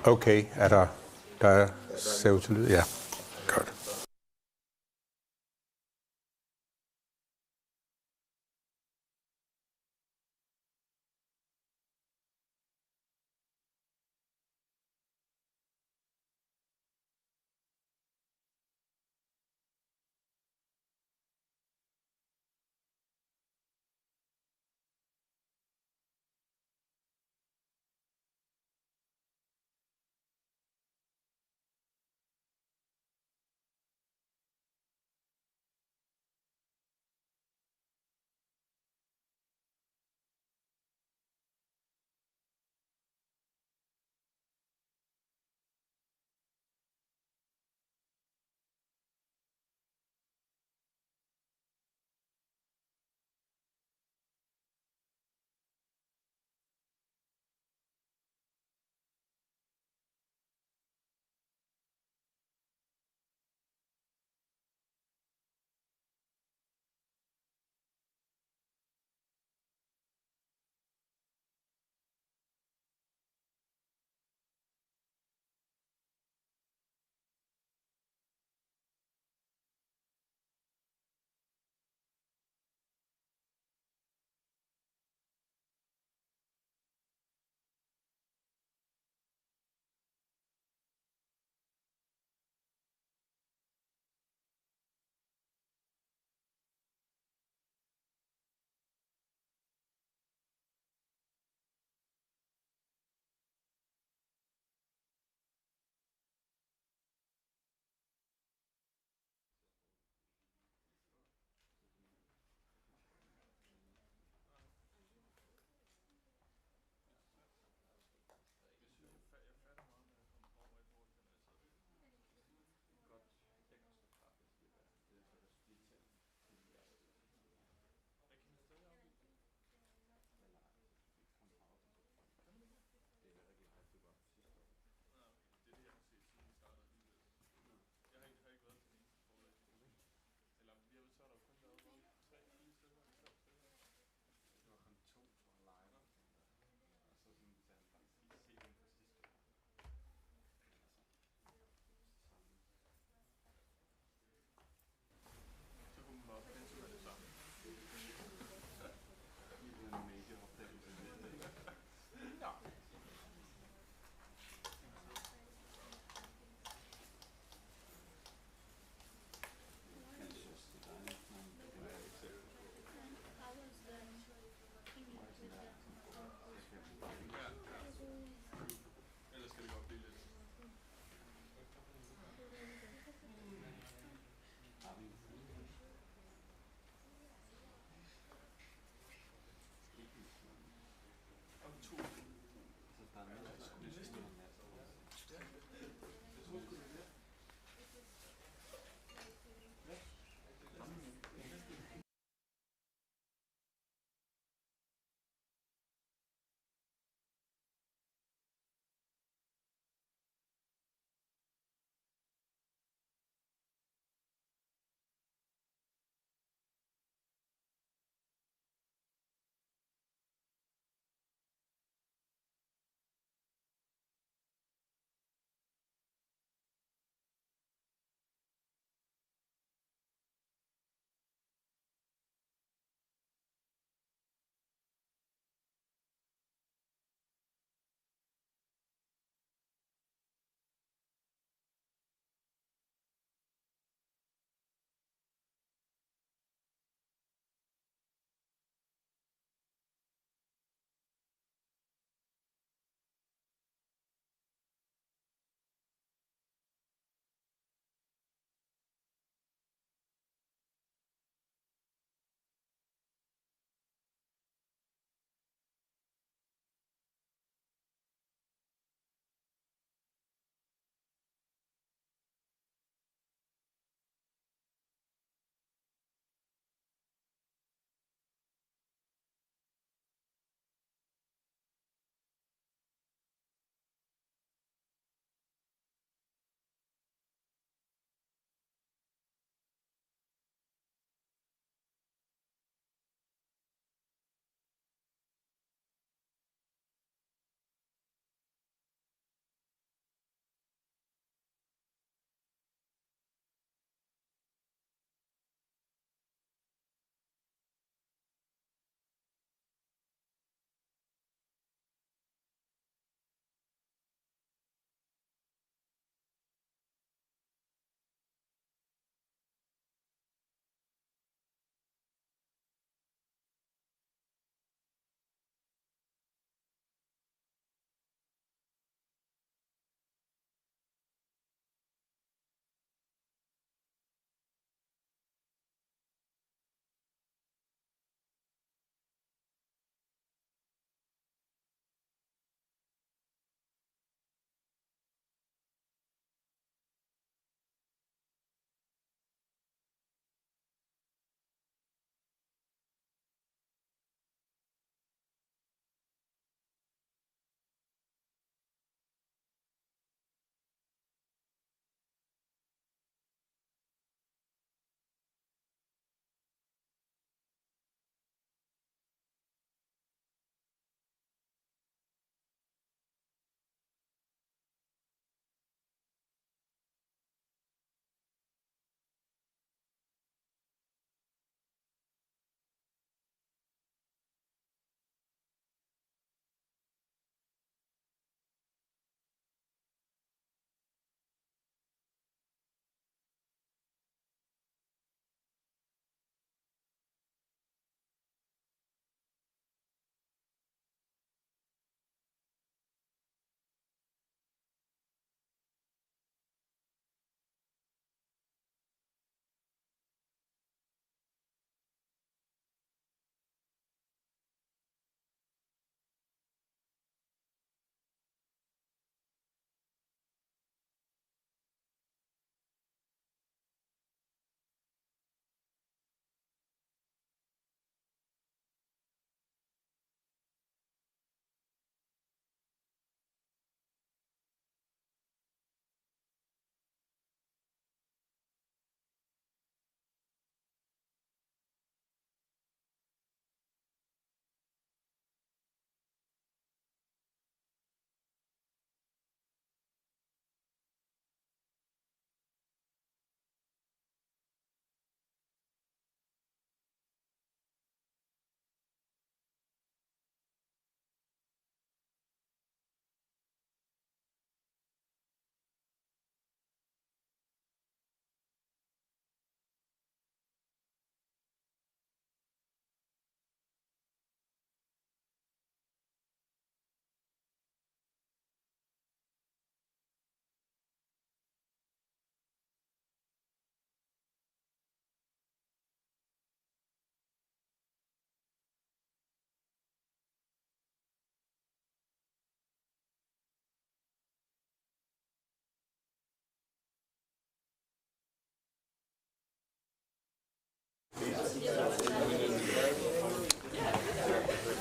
Okay, der ser ud til lyd? Ja, godt.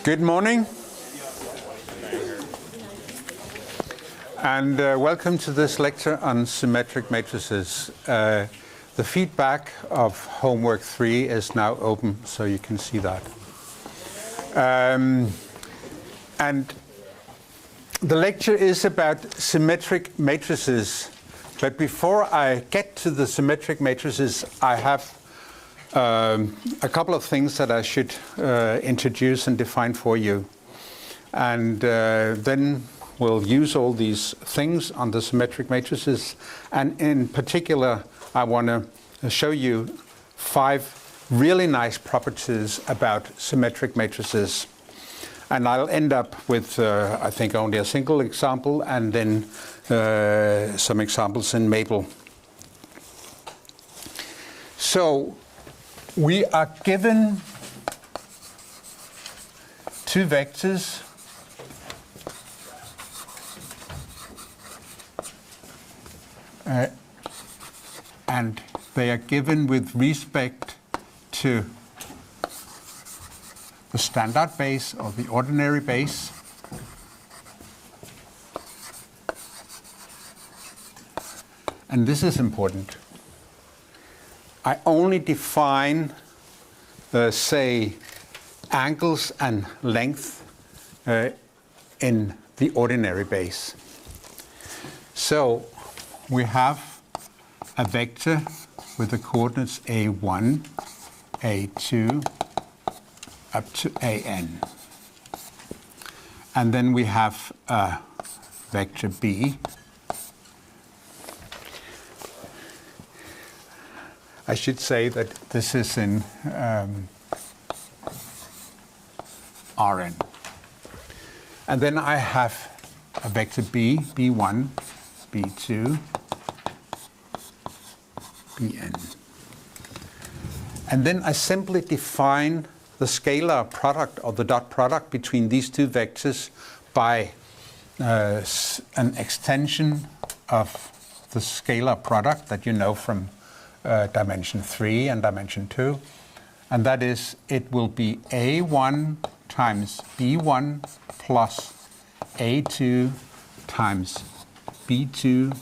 Good morning, and welcome to this lecture on symmetric matrices. The feedback of homework 3 is now open, so you can see that. And the lecture is about symmetric matrices, but before I get to the symmetric matrices, I have a couple of things that I should introduce and define for you. And then we'll use all these things on the symmetric matrices. And in particular, I want to show you 5 really nice properties about symmetric matrices. And I'll end up with, I think, only a single example and then some examples in Maple. So we are given 2 vectors and they are given with respect to the standard base or the ordinary base. And this is important. I only define, say, angles and length in the ordinary base. So we have a vector with the coordinates a1, a2, up to an. And then we have a vector b. I should say that this is in Rn. And then I have a vector b, b1, b2, bn. And then I simply define the scalar product or the dot product between these 2 vectors by an extension of the scalar product that you know from dimension 3 and dimension 2. And that is, it will be a1 times b1 plus a2 times b2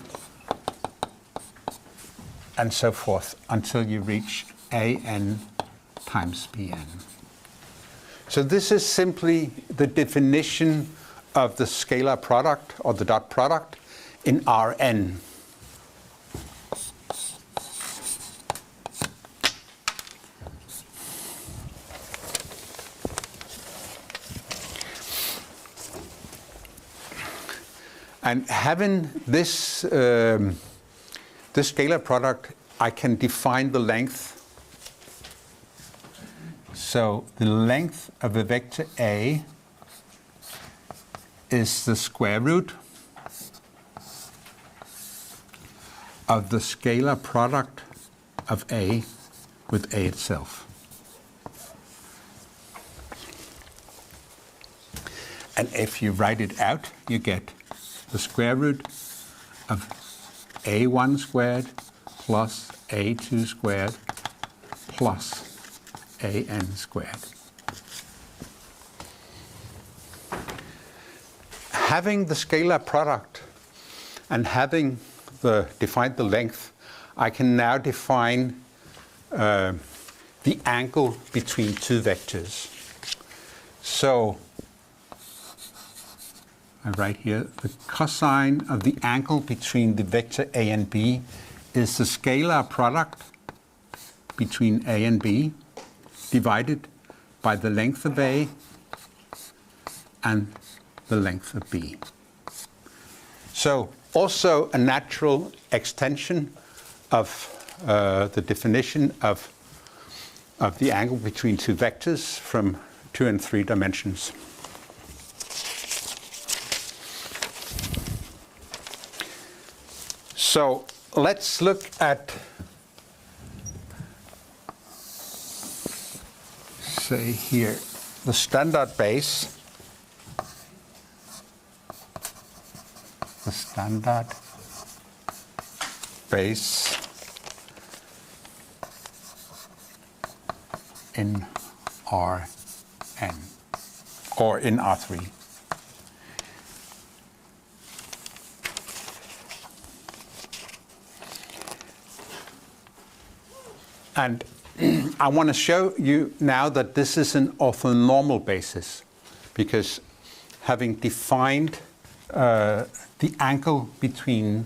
and so forth until you reach an times bn. So this is simply the definition of the scalar product or the dot product in Rn. And having this, this scalar product, I can define the length. So the length of a vector A is the square root of the scalar product of A with A itself. And if you write it out, you get the square root of a1 squared plus a2 squared plus an squared. Having the scalar product and having defined the length, I can now define the angle between 2 vectors. So I write here the cosine of the angle between the vector a and b is the scalar product between a and b divided by the length of a and the length of b. So also a natural extension of the definition of the angle between 2 vectors from 2 and 3 dimensions. So let's look at, say here, the standard base. The standard base in Rn, or in R3. And I want to show you now that this is an orthonormal basis, because having defined the angle between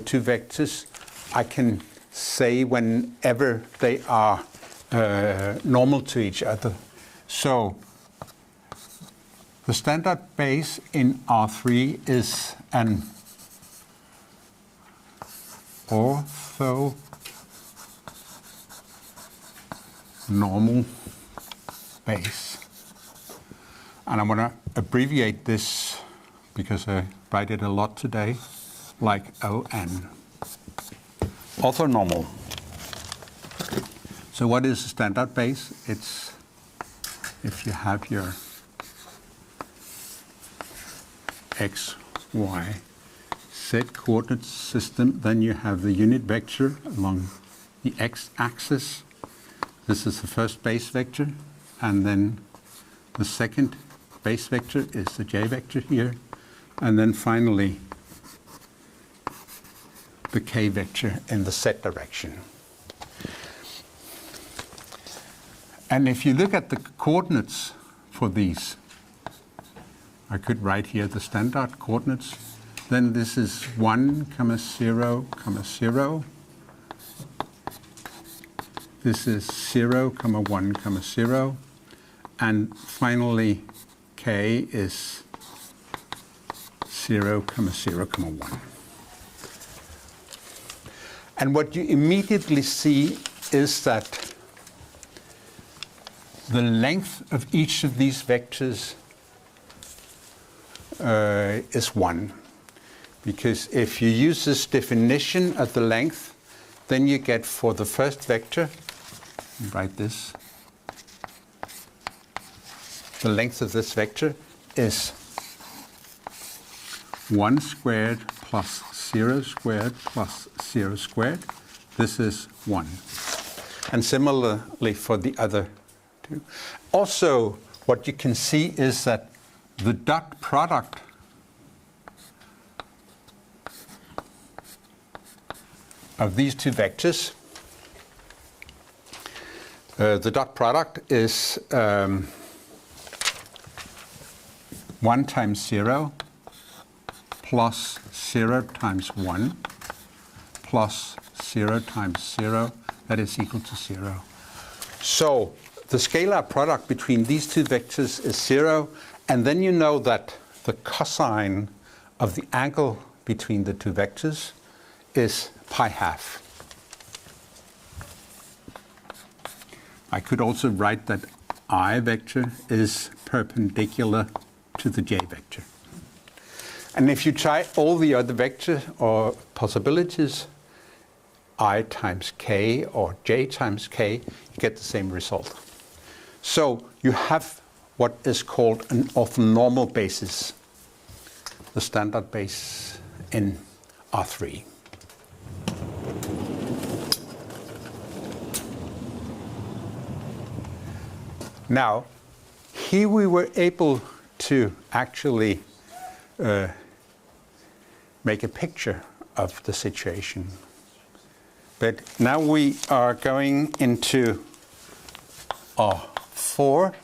two vectors, I can say whenever they are normal to each other. So the standard base in R3 is an orthonormal base. And I want to abbreviate this because I write it a lot today, like ON. Orthonormal. So what is a standard base? It's if you have your x, y, z coordinate system, then you have the unit vector along the x-axis. This is the first base vector, and then the second base vector is the j vector here, and then finally the k vector in the z direction. And if you look at the coordinates for these, I could write here the standard coordinates. Then this is 1, 0, 0. This is 0, 1, 0. And finally, k is 0, 0, 1. And what you immediately see is that the length of each of these vectors is 1. Because if you use this definition of the length, then you get for the first vector, write this, the length of this vector is 1 squared plus 0 squared plus 0 squared. This is 1. And similarly for the other two. Also, what you can see is that the dot product of these two vectors, the dot product is 1 times 0 plus 0 times 1 plus 0 times 0, that is equal to 0. So the scalar product between these two vectors is 0, and then you know that the cosine of the angle between the two vectors is pi half. I could also write that I vector is perpendicular to the j vector. And if you try all the other vector or possibilities, I times k or j times k, you get the same result. So you have what is called an orthonormal basis, the standard base in R3. Now, here we were able to actually make a picture of the situation. But now we are going into R4,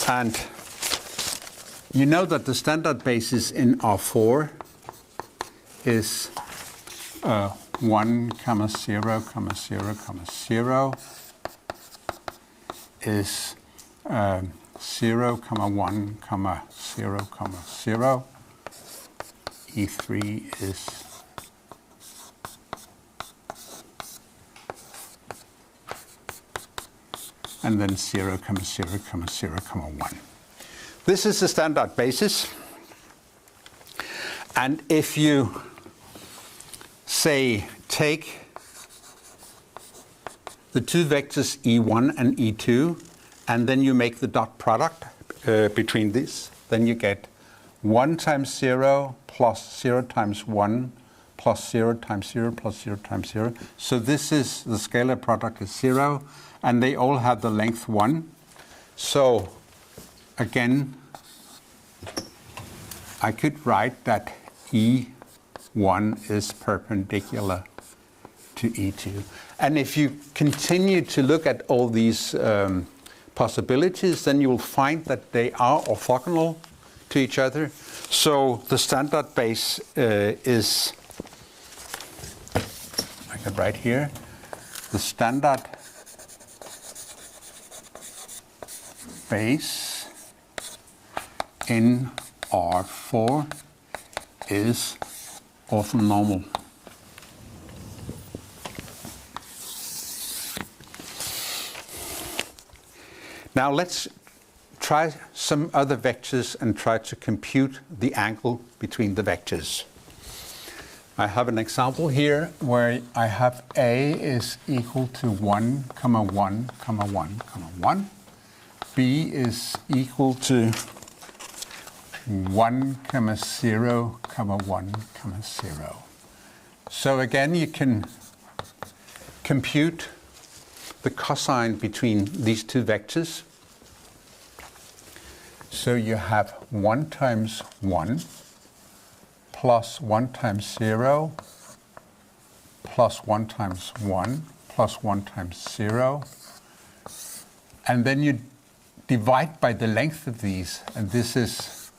and you know that the standard basis in R4 is 1, 0, 0, 0, 0 is 0, 1, 0, 0. E3 is and then 0, 0, 0, 1. This is the standard basis. And if you say take the two vectors E1 and E2, and then you make the dot product between these, then you get 1 times 0 plus 0 times 1 plus 0 times 0 plus 0 times 0. So this is the scalar product is 0, and they all have the length 1. So again, I could write that E1 is perpendicular to E2. And if you continue to look at all these possibilities, then you will find that they are orthogonal to each other. So the standard base is, I can write here, the standard base in R4 is orthonormal. Now let's try some other vectors and try to compute the angle between the vectors. I have an example here where I have A is equal to 1, 1, 1, 1. B is equal to 1, 0, 1, 0. So again, you can compute the cosine between these two vectors. So you have 1 times 1 plus 1 times 0 plus 1 times 1 plus 1 times 0. And then you divide by the length of these, and this is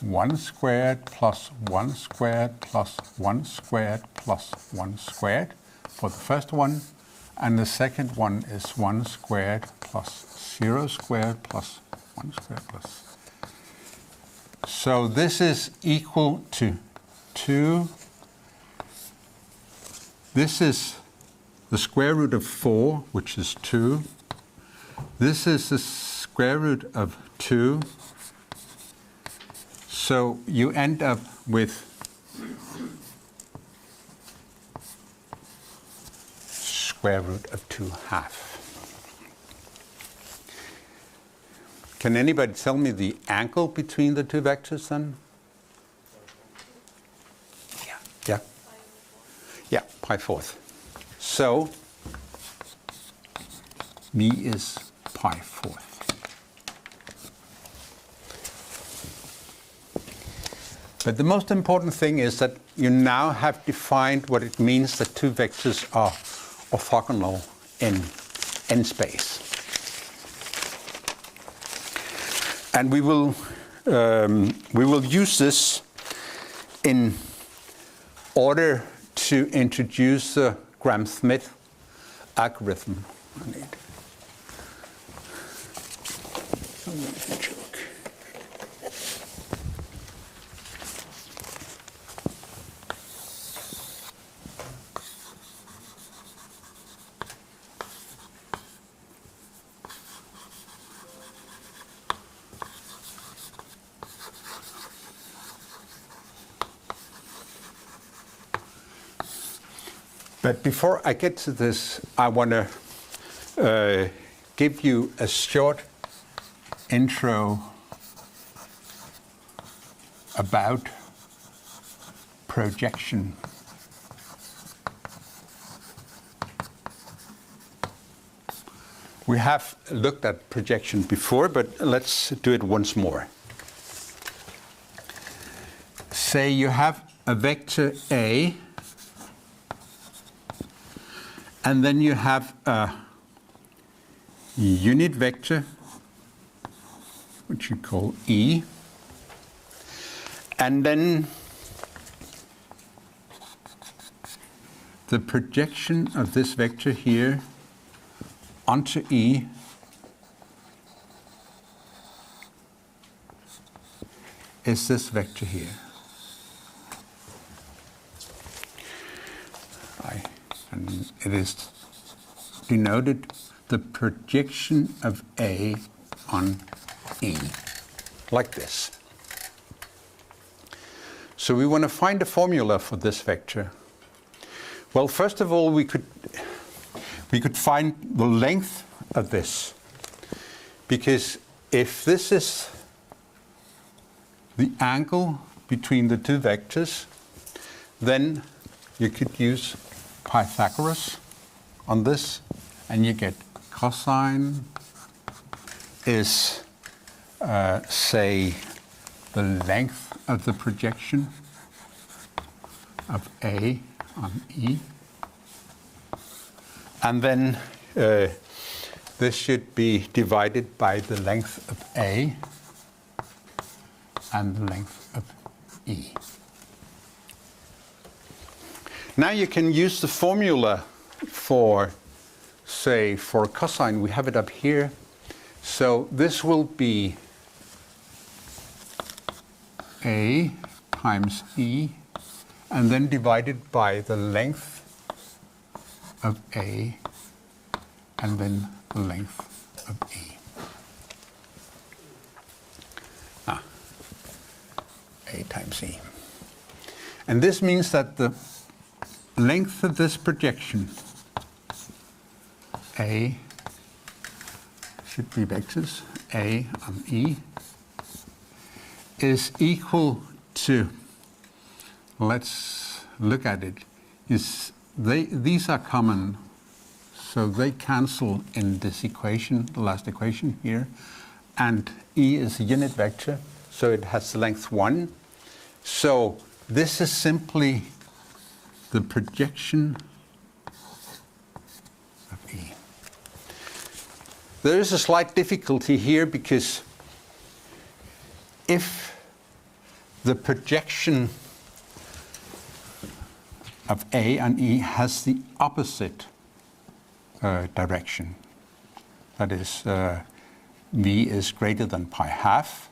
1 squared plus 1 squared plus 1 squared plus 1 squared for the first one. And the second one is 1 squared plus 0 squared plus 1 squared plus. So this is equal to 2. This is the square root of 4, which is 2. This is the square root of 2. So you end up with square root of 2/2. Can anybody tell me the angle between the two vectors then? Yeah, pi/4. So B is pi/4. But the most important thing is that you now have defined what it means that two vectors are orthogonal in n-space. And we will use this in order to introduce the Gram-Schmidt algorithm. But before I get to this, I want to give you a short intro about projection. We have looked at projection before, but let's do it once more. Say you have a vector A, and then you have a unit vector, which you call E. And then the projection of this vector here onto E is this vector here. And it is denoted the projection of A on E, like this. So we want to find a formula for this vector. Well, first of all, we could find the length of this, because if this is the angle between the two vectors, then you could use Pythagoras on this, and you get cosine is, say, the length of the projection of A on E. And then this should be divided by the length of A and the length of E. Now you can use the formula for, say, for cosine. We have it up here. So this will be A times E, and then divided by the length of A, and then the length of E. A times E. And this means that the length of this projection, A, should be vectors, A on E, is equal to, let's look at it, these are common, so they cancel in this equation, the last equation here, and E is a unit vector, so it has the length 1. So this is simply the projection of E. There is a slight difficulty here because if the projection of A and E has the opposite direction, that is, V is greater than pi half,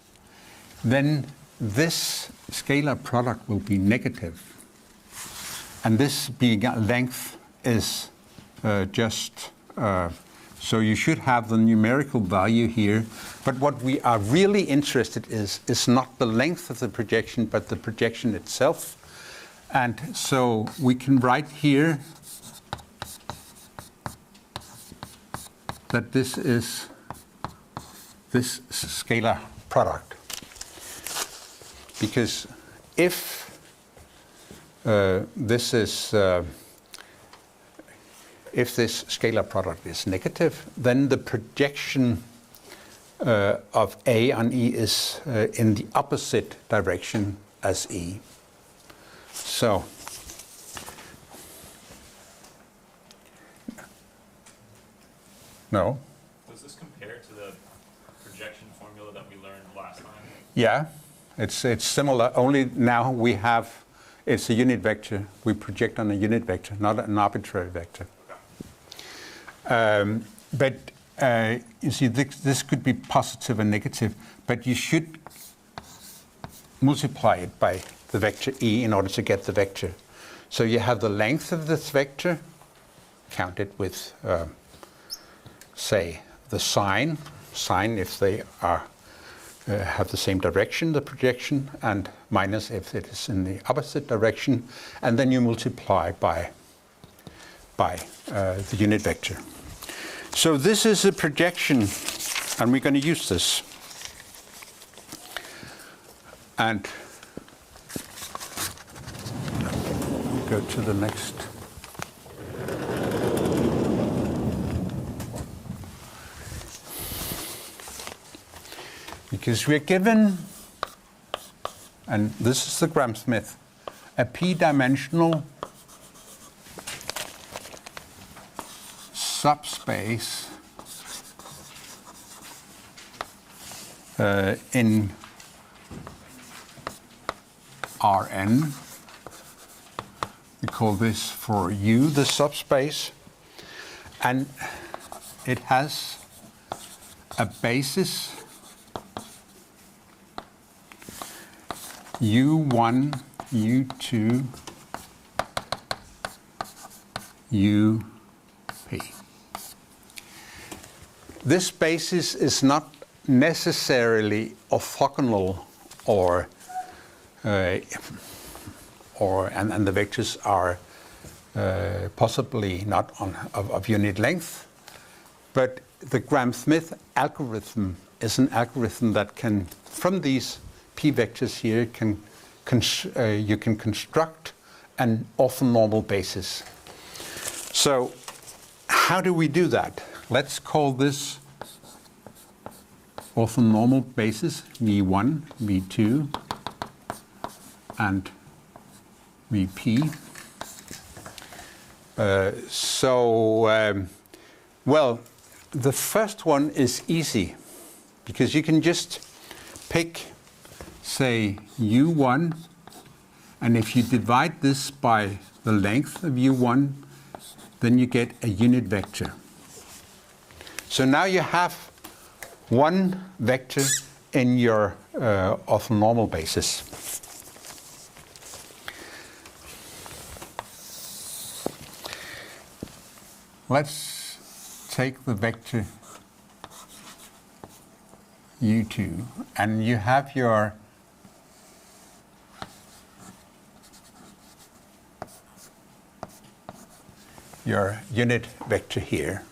then this scalar product will be negative. And this being length is just, so you should have the numerical value here. But what we are really interested is not the length of the projection, but the projection itself. And so we can write here that this is this scalar product. Because if this scalar product is negative, then the projection of A on E is in the opposite direction as E. So no. Does this compare to the projection formula that we learned last time? Yeah, it's similar. Only now we have, it's a unit vector. We project on a unit vector, not an arbitrary vector. Okay. But you see, this could be positive and negative, but you should multiply it by the vector E in order to get the vector. So you have the length of this vector, counted with, say, the sign if they are have the same direction, the projection, and minus if it is in the opposite direction, and then you multiply by the unit vector. So this is a projection, and we're going to use this. And go to the next. Because we're given, and this is the Gram-Smith, a p-dimensional subspace in Rn. We call this for U the subspace, and it has a basis U1, U2, UP. This basis is not necessarily orthogonal and the vectors are possibly not of unit length, but the Gram-Smith algorithm is an algorithm that can, from these p vectors here, you can construct an orthonormal basis. So how do we do that? Let's call this orthonormal basis, V1, V2, and VP. Well, the first one is easy because you can just pick, say, U1, and if you divide this by the length of U1, then you get a unit vector. So now you have one vector in your orthonormal basis. Let's take the vector U2, and you have your unit vector here.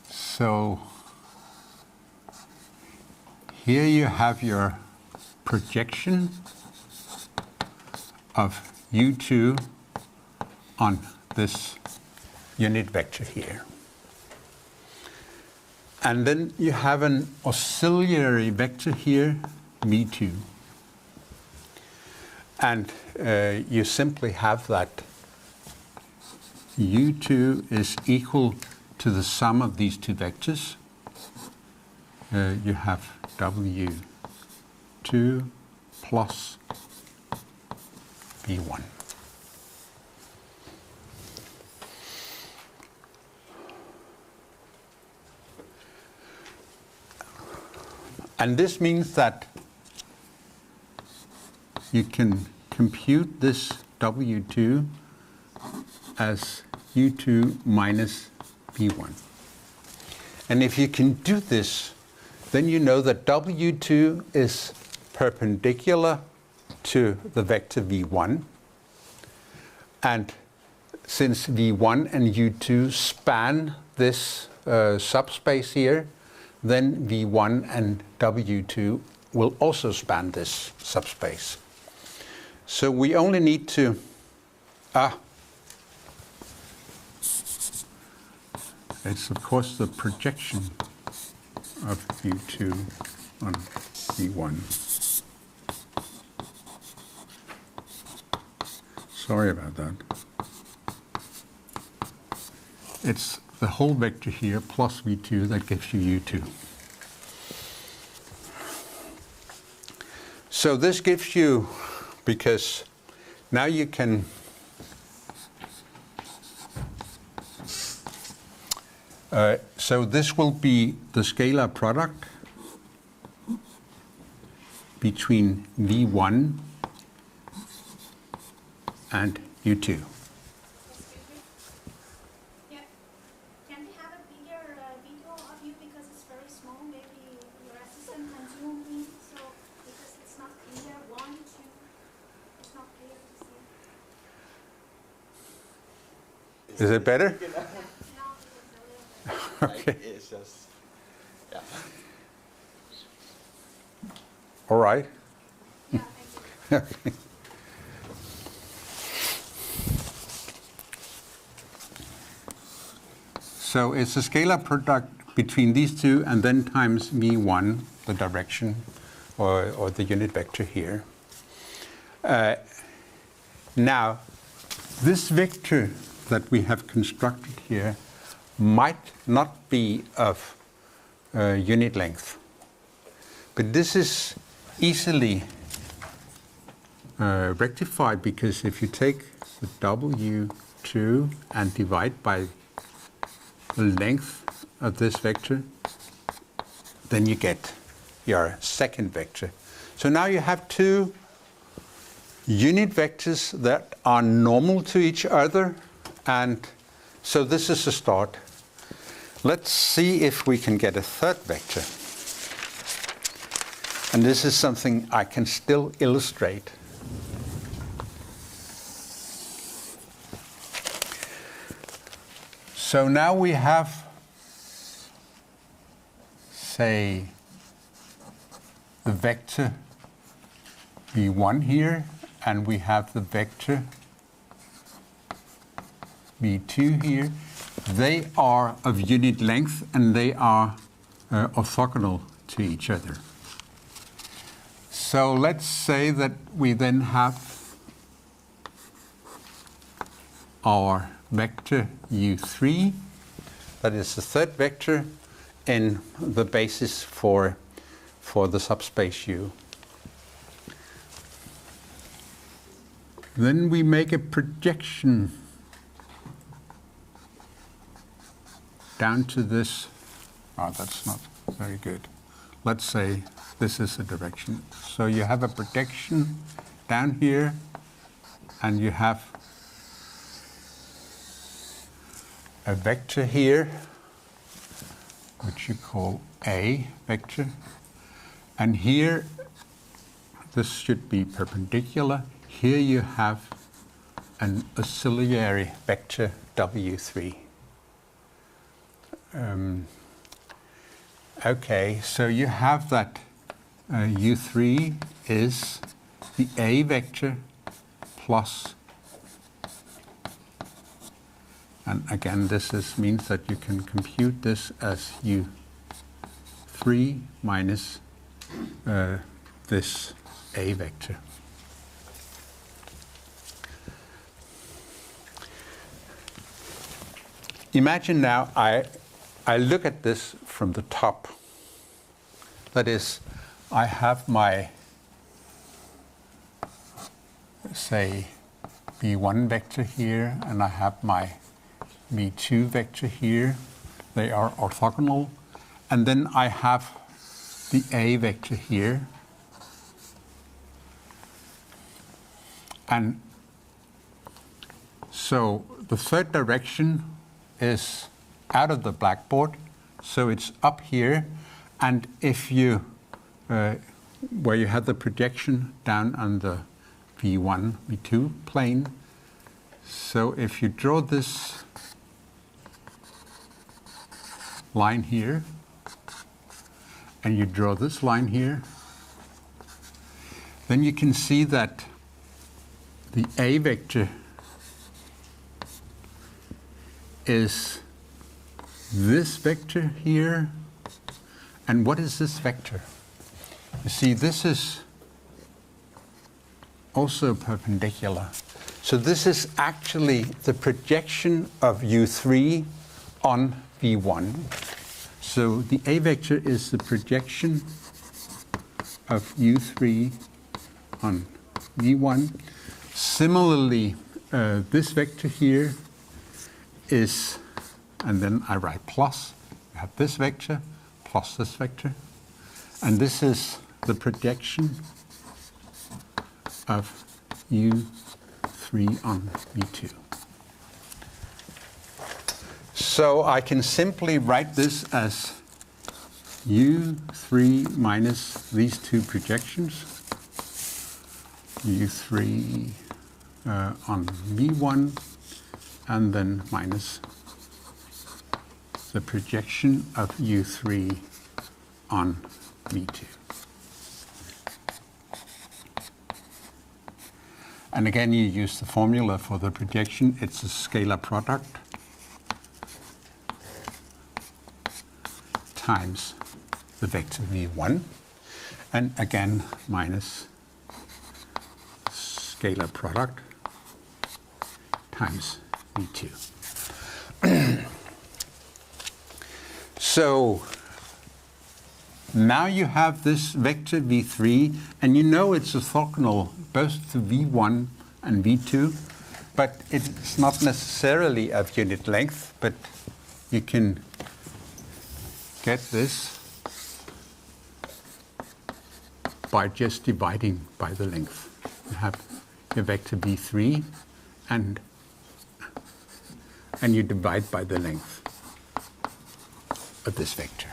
So here you have your projection of U2 on this unit vector here. And then you have an auxiliary vector here, V2. And you simply have that U2 is equal to the sum of these two vectors. You have W2 plus V1. And this means that you can compute this W2 as U2 minus V1. And if you can do this, then you know that W2 is perpendicular to the vector V1. And since V1 and U2 span this subspace here, then V1 and W2 will also span this subspace. So we only need to it's of course the projection of U2 on V1. Sorry about that. It's the whole vector here plus V2 that gives you U2. So this gives you, because now you can so this will be the scalar product between V1 and U2. Is it better? Okay. It's just, yeah. All right. Yeah, thank you. Okay. So it's a scalar product between these two and then times V1, the direction or the unit vector here. Now, this vector that we have constructed here might not be of unit length. But this is easily rectified, because if you take the W2 and divide by the length of this vector, then you get your second vector. So now you have two unit vectors that are normal to each other, and so this is a start. Let's see if we can get a third vector. And this is something I can still illustrate. So now we have, say, the vector V1 here, and we have the vector V2 here, they are of unit length and they are orthogonal to each other. So let's say that we then have our vector u3, that is the third vector in the basis for the subspace U. Then we make a projection down to this. Oh, that's not very good. Let's say this is the direction. So you have a projection down here, and you have a vector here, which you call A vector. And here, this should be perpendicular. Here you have an auxiliary vector W3. Okay, so you have that U3 is the A vector plus, and again this means that you can compute this as U3 minus this A vector. Imagine now I look at this from the top. That is, I have my, say, B1 vector here, and I have my B2 vector here. They are orthogonal. And then I have the A vector here. And so the third direction is out of the blackboard, so it's up here. And if you, where you have the projection down on the V1, V2 plane, so if you draw this line here, and you draw this line here, then you can see that the A vector is this vector here. And what is this vector? You see, this is also perpendicular. So this is actually the projection of U3 on V1. So the A vector is the projection of U3 on V1. Similarly, this vector here is, and then I write plus, you have this vector plus this vector, and this is the projection of U3 on V2. So I can simply write this as U3 minus these two projections, U3 on V1, and then minus the projection of U3 on V2. And again, you use the formula for the projection. It's a scalar product times the vector V1, and again, minus scalar product times V2. So now you have this vector V3, and you know it's orthogonal both to V1 and V2, but it's not necessarily of unit length, but you can get this by just dividing by the length. You have your vector V3, and you divide by the length of this vector.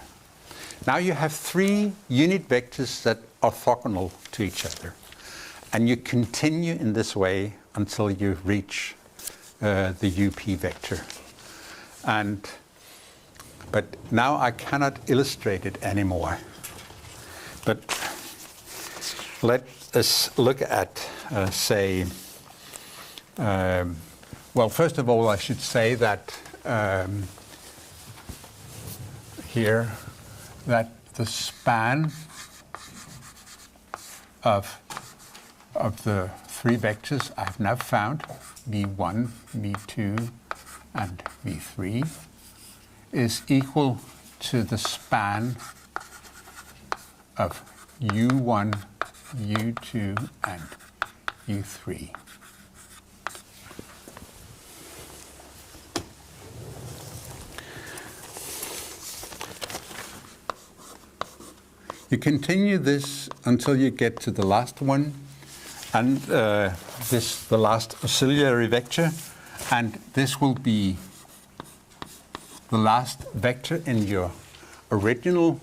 Now you have three unit vectors that are orthogonal to each other. And you continue in this way until you reach the UP vector. But now I cannot illustrate it anymore. But let us look at, say, Well, first of all, I should say that here that the span of the three vectors I've now found, v1, v2, and v3, is equal to the span of u1, u2, and u3. You continue this until you get to the last one, and the last auxiliary vector, and this will be the last vector in your original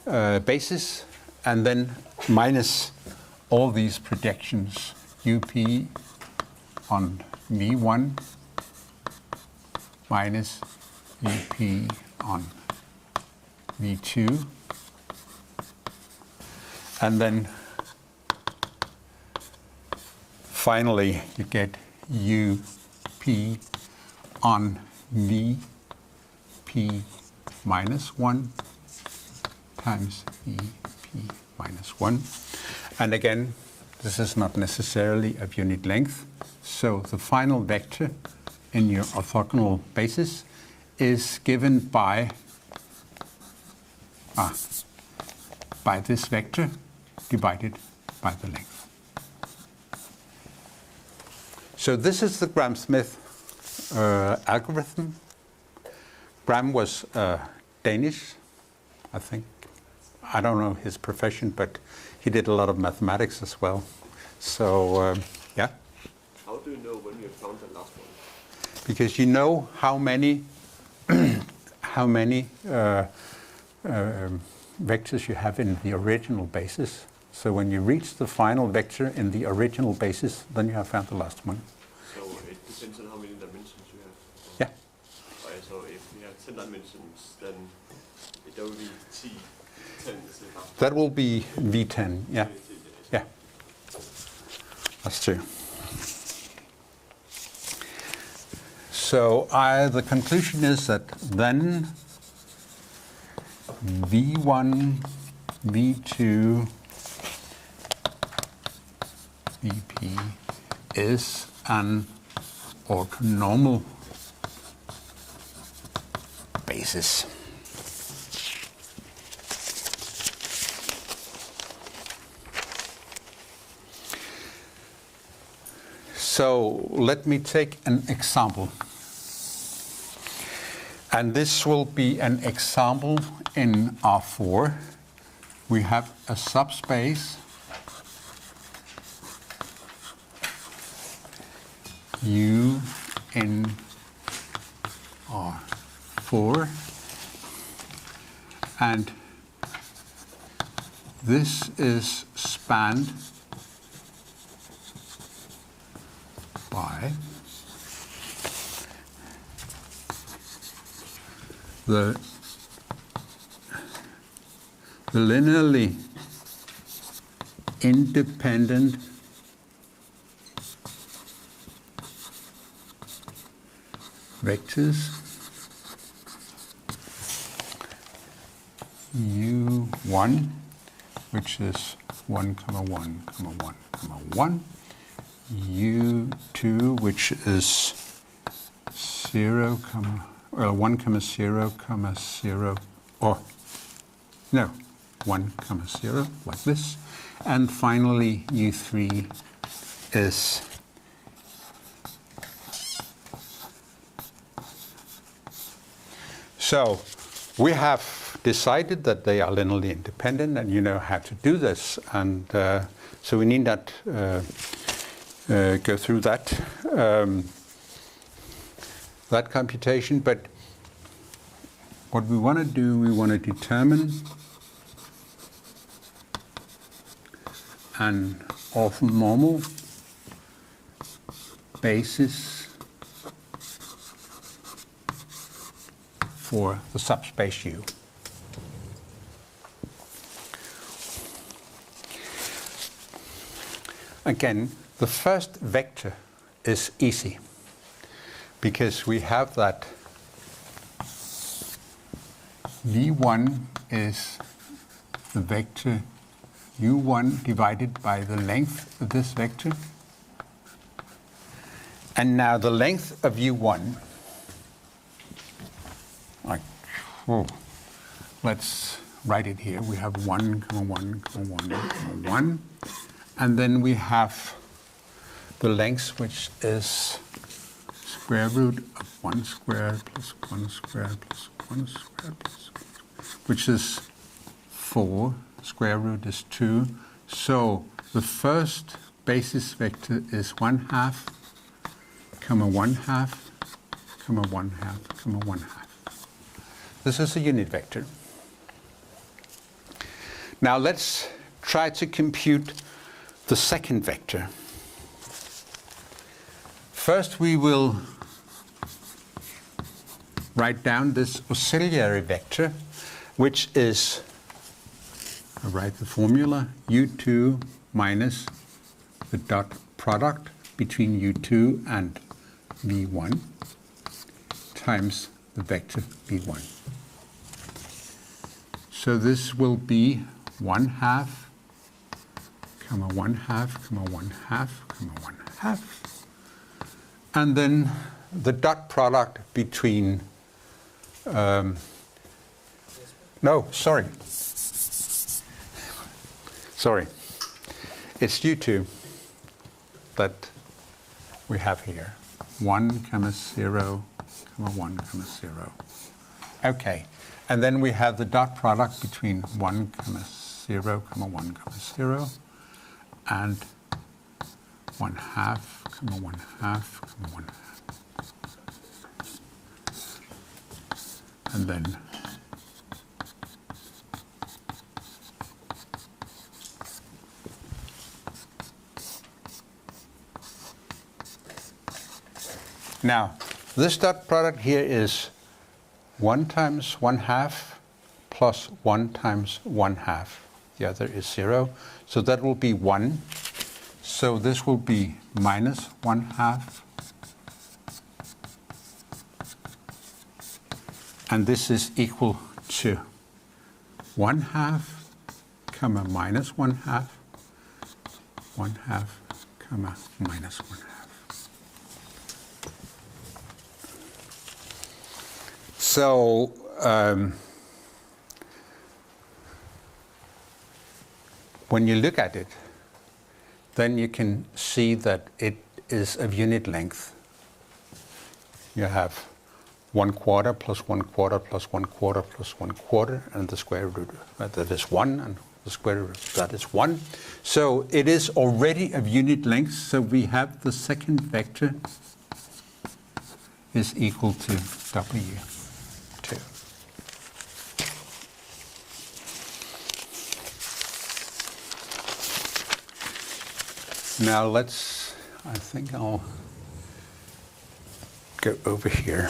basis, and then minus all these projections, up on v1 minus up on v2, and then finally you get up on vp minus 1 times vp minus 1. And again, this is not necessarily of unit length, so the final vector in your orthogonal basis is given by this vector divided by the length. So this is the Gram-Smith algorithm. Gram was Danish, I think. I don't know his profession, but he did a lot of mathematics as well. So, yeah. How do you know when you found the last one? Because you know how many vectors you have in the original basis. So when you reach the final vector in the original basis, then you have found the last one. So it depends on how many dimensions you have. Yeah. So if you have 10 dimensions, then it will be T10 is the last one. That will be V10, yeah. Yeah. That's true. So the conclusion is that then V1, V2, Vp is an orthonormal basis. So let me take an example. And this will be an example in R4. We have a subspace U in R4, and this is spanned by the linearly independent vectors U1, which is 1, 1, 1, 1, U2, which is 0, 1, 0, 0, or no, 1, 0, like this. And finally, U3 is so we have decided that they are linearly independent, and you know how to do this, and so we need not go through that that computation. But what we want to do, we want to determine an orthonormal basis for the subspace U. Again, the first vector is easy. because we have that v1 is the vector u1 divided by the length of this vector. And now the length of u1, let's write it here. We have 1, 1, 1, 1. And then we have the length, which is square root of 1 squared plus 1 squared plus 1 squared plus 1, which is 4. Square root is 2. So the first basis vector is 1/2, comma 1/2, comma 1/2, comma 1/2. This is a unit vector. Now let's try to compute the second vector. First we will write down this auxiliary vector, which is, I write the formula, u2 minus the dot product between u2 and v1 times the vector v1. So this will be 1/2, comma 1/2, comma 1/2, comma 1/2. And then the dot product between, sorry, it's u2 that we have here. 1, comma 0, comma 1, comma 0. Okay, and then we have the dot product between 1, comma 0, comma 1, comma 0, and 1/2, comma 1/2, comma 1/2. And then now, this dot product here is 1 times 1/2 plus 1 times 1/2. The other is 0. So that will be 1. So this will be minus 1/2. And this is equal to 1/2, comma minus 1/2, 1/2, comma minus 1/2. So when you look at it, then you can see that it is of unit length. You have 1/4 plus 1/4 plus 1/4 plus 1/4, and the square root of that is 1, and the square root of that is 1. So it is already of unit length, so we have the second vector is equal to W2. Now I think I'll go over here.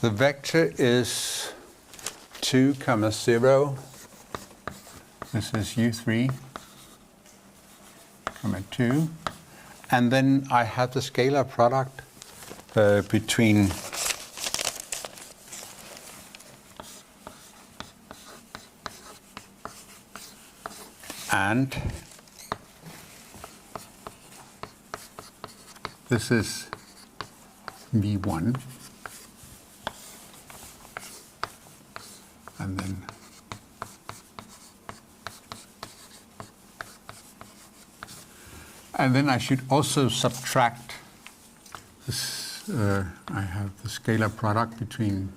The vector is 2, comma 0. This is u3, comma 2. And then I have the scalar product between and this is v1. And then I should also subtract this. I have the scalar product between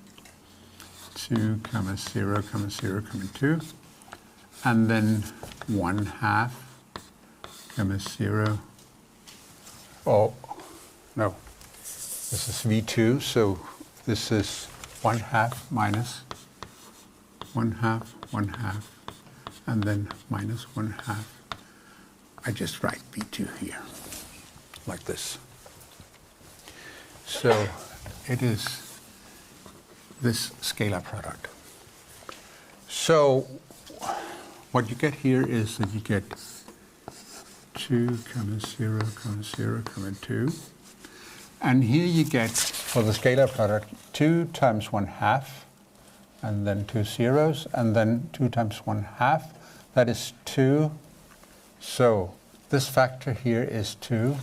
2, comma 0, comma 0, comma 2, and then 1/2, comma 0. Oh, no, this is v2, so this is 1/2 minus 1/2, 1/2, and then minus 1/2. I just write v2 here, like this. So it is this scalar product. So what you get here is that you get 2, 0, 0, 2. And here you get, for the scalar product, 2 times 1/2, and then 2 zeros, and then 2 times 1/2. That is 2. So this factor here is 2.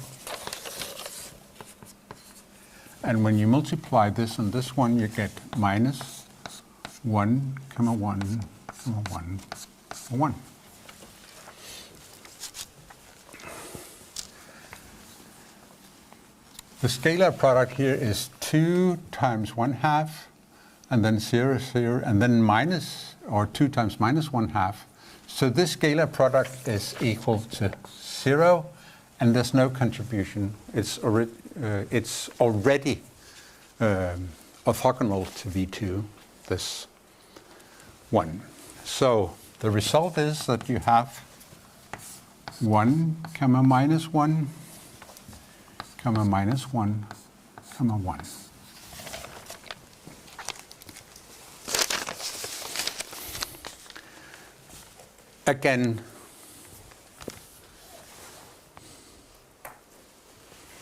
And when you multiply this and this one, you get minus 1, 1, 1, 1. The scalar product here is 2 times 1/2, and then 0, 0, and then minus, or 2 times minus 1/2. So this scalar product is equal to 0, and there's no contribution. It's already orthogonal to V2, this one. So the result is that you have 1, minus 1, minus 1, 1. Again,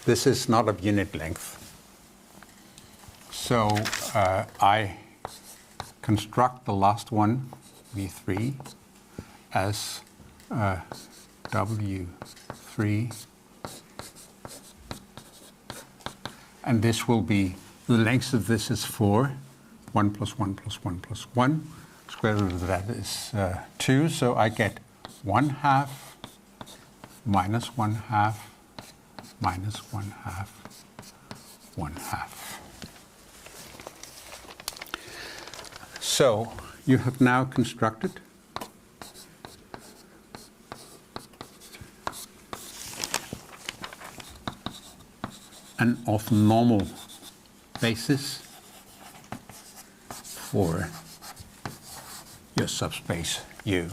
this is not of unit length. So I construct the last one, V3, as W3. And this will be, the length of this is 4. 1 plus 1 plus 1 plus 1. Square root of that is 2. So I get 1/2 minus 1/2 minus 1/2 1/2. So you have now constructed an orthonormal basis for your subspace U.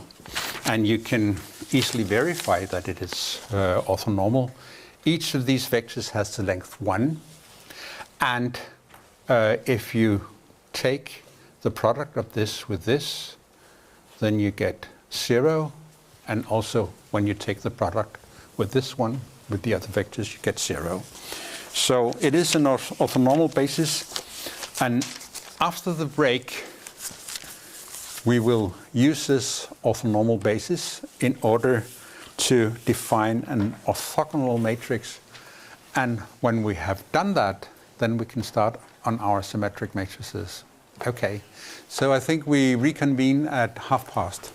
And you can easily verify that it is orthonormal. Each of these vectors has the length 1. And if you take the product of this with this, then you get 0. And also when you take the product with this one, with the other vectors, you get 0. So it is an orthonormal basis. And after the break, we will use this orthonormal basis in order to define an orthogonal matrix. And when we have done that, then we can start on our symmetric matrices. Okay, so I think we reconvene at past.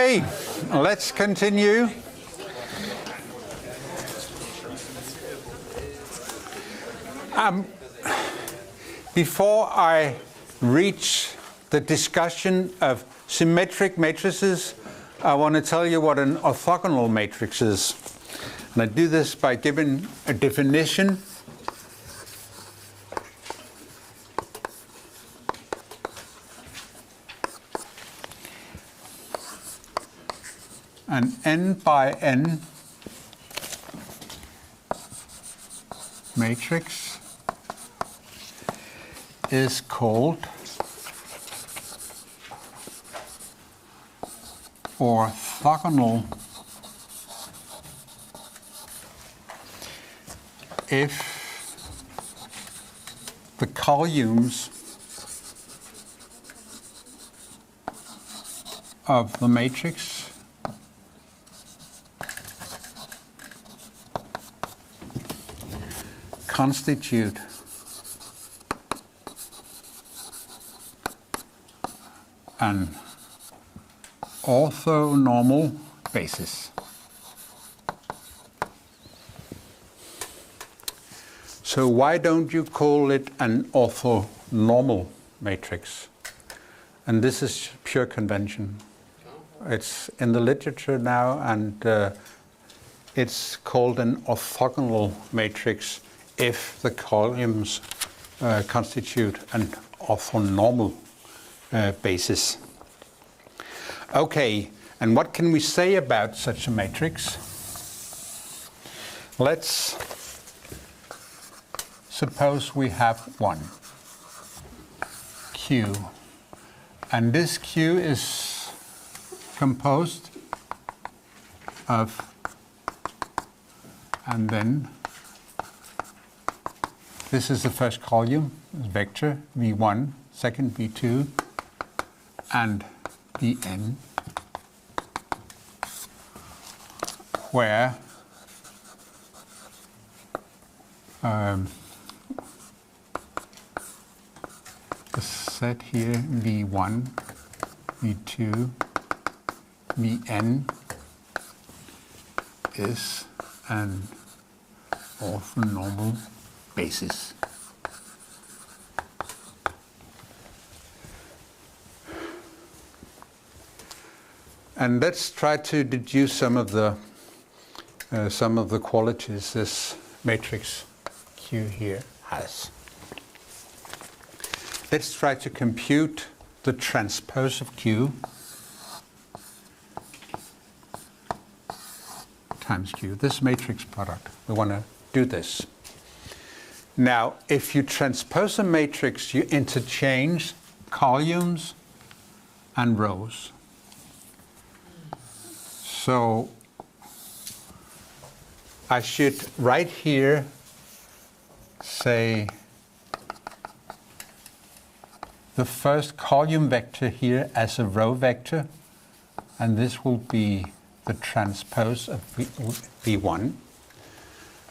Okay, let's continue. Before I reach the discussion of symmetric matrices, I want to tell you what an orthogonal matrix is. And I do this by giving a definition. An n by n matrix is called orthogonal if the columns of the matrix constitute an orthonormal basis. So why don't you call it an orthonormal matrix? And this is pure convention. It's in the literature now, and it's called an orthogonal matrix if the columns constitute an orthonormal basis. Okay, and what can we say about such a matrix? Let's suppose we have one Q, and this Q is composed of, and then this is the first column, vector v1, second v2, and vn, where the set here v1, v2, vn is an orthonormal basis. And let's try to deduce some of the qualities this matrix Q here has. Let's try to compute the transpose of Q times Q, this matrix product. We want to do this. Now, if you transpose a matrix, you interchange columns and rows. So I should right here say the first column vector here as a row vector, and this will be the transpose of V1.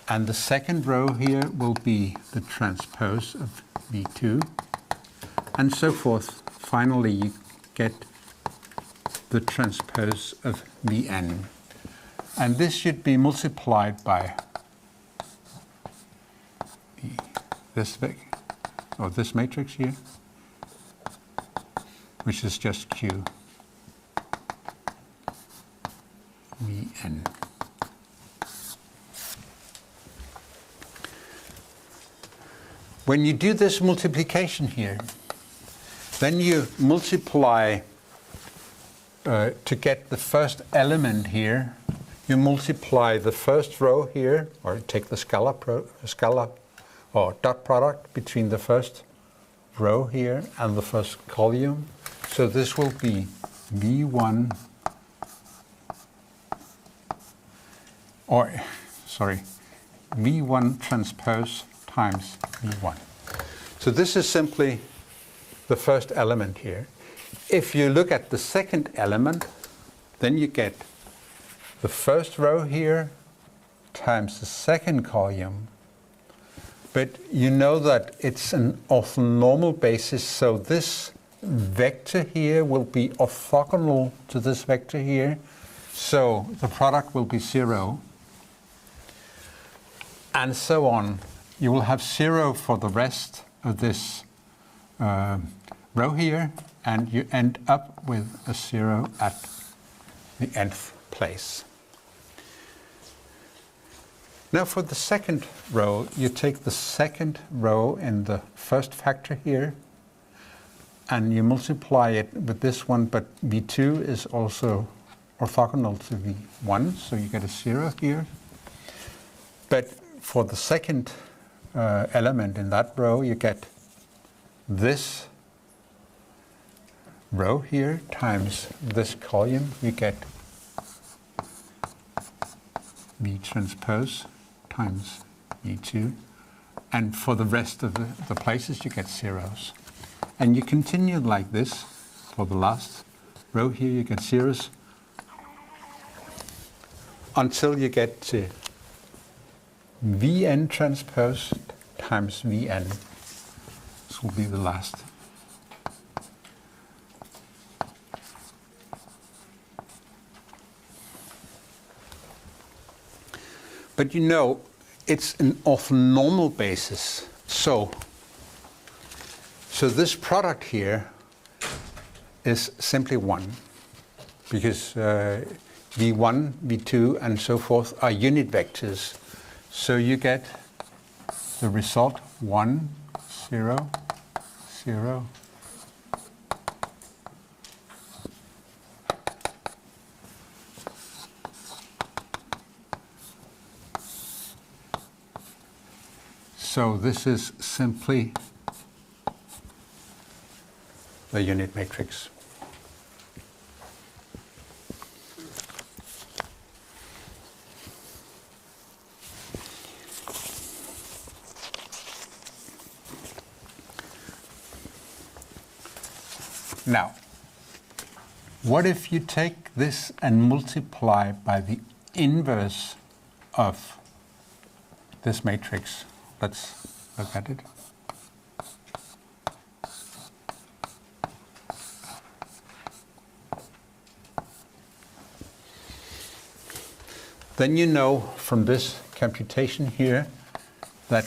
And the second row here will be the transpose of V2, and so forth. Finally, you get the transpose of Vn. And this should be multiplied by this matrix here, which is just Q Vn. When you do this multiplication here, then you multiply to get the first element here. You multiply the first row here, or take the scalar or dot product between the first row here and the first column. So this will be V1, V1 transpose times V1. So this is simply the first element here. If you look at the second element, then you get the first row here times the second column. But you know that it's an orthonormal basis, so this vector here will be orthogonal to this vector here, so the product will be 0, and so on. You will have 0 for the rest of this row here, and you end up with a 0 at the nth place. Now for the second row, you take the second row in the first factor here, and you multiply it with this one, but V2 is also orthogonal to V1, so you get a 0 here. But for the second element in that row, you get this row here times this column. You get V transpose times V2. And for the rest of the places, you get zeros. And you continue like this for the last row here, you get zeros until you get to Vn transpose times Vn. This will be the last. But you know, it's an orthonormal basis. So this product here is simply 1, because V1, V2, and so forth are unit vectors. So you get the result 1, 0, 0. So this is simply the unit matrix. Now, what if you take this and multiply by the inverse of this matrix? Let's look at it. Then you know from this computation here that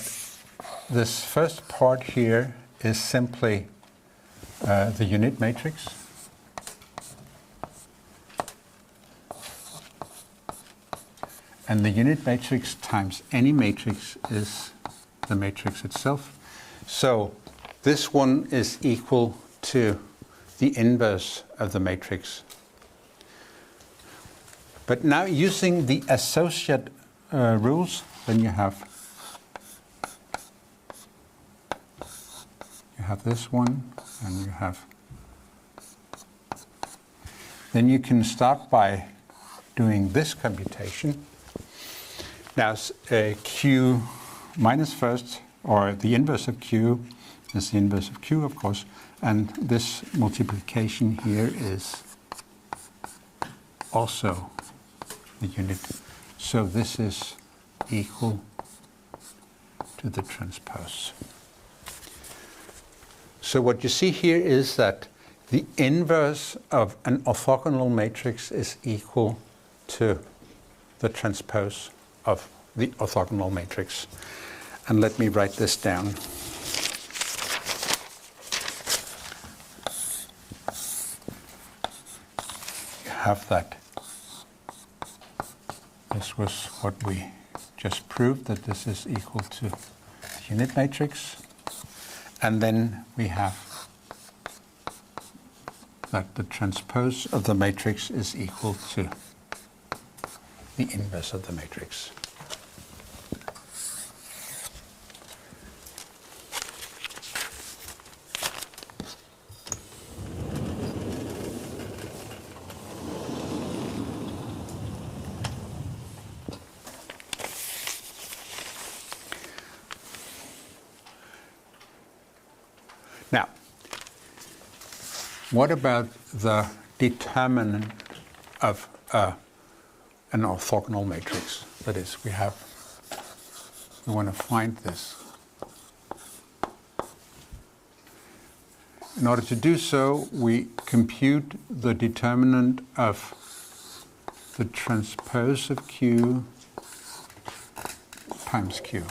this first part here is simply the unit matrix. And the unit matrix times any matrix is the matrix itself. So this one is equal to the inverse of the matrix. But now using the associate rules, then you have this one, and you have. Then you can start by doing this computation. Now Q minus first, or the inverse of Q is the inverse of Q, of course, and this multiplication here is also the unit. So this is equal to the transpose. So what you see here is that the inverse of an orthogonal matrix is equal to the transpose of the orthogonal matrix. And let me write this down. You have that. This was what we just proved, that this is equal to the unit matrix. And then we have that the transpose of the matrix is equal to the inverse of the matrix. Now, what about the determinant of an orthogonal matrix? That is, we want to find this. in order to do so, we compute the determinant of the transpose of Q times Q.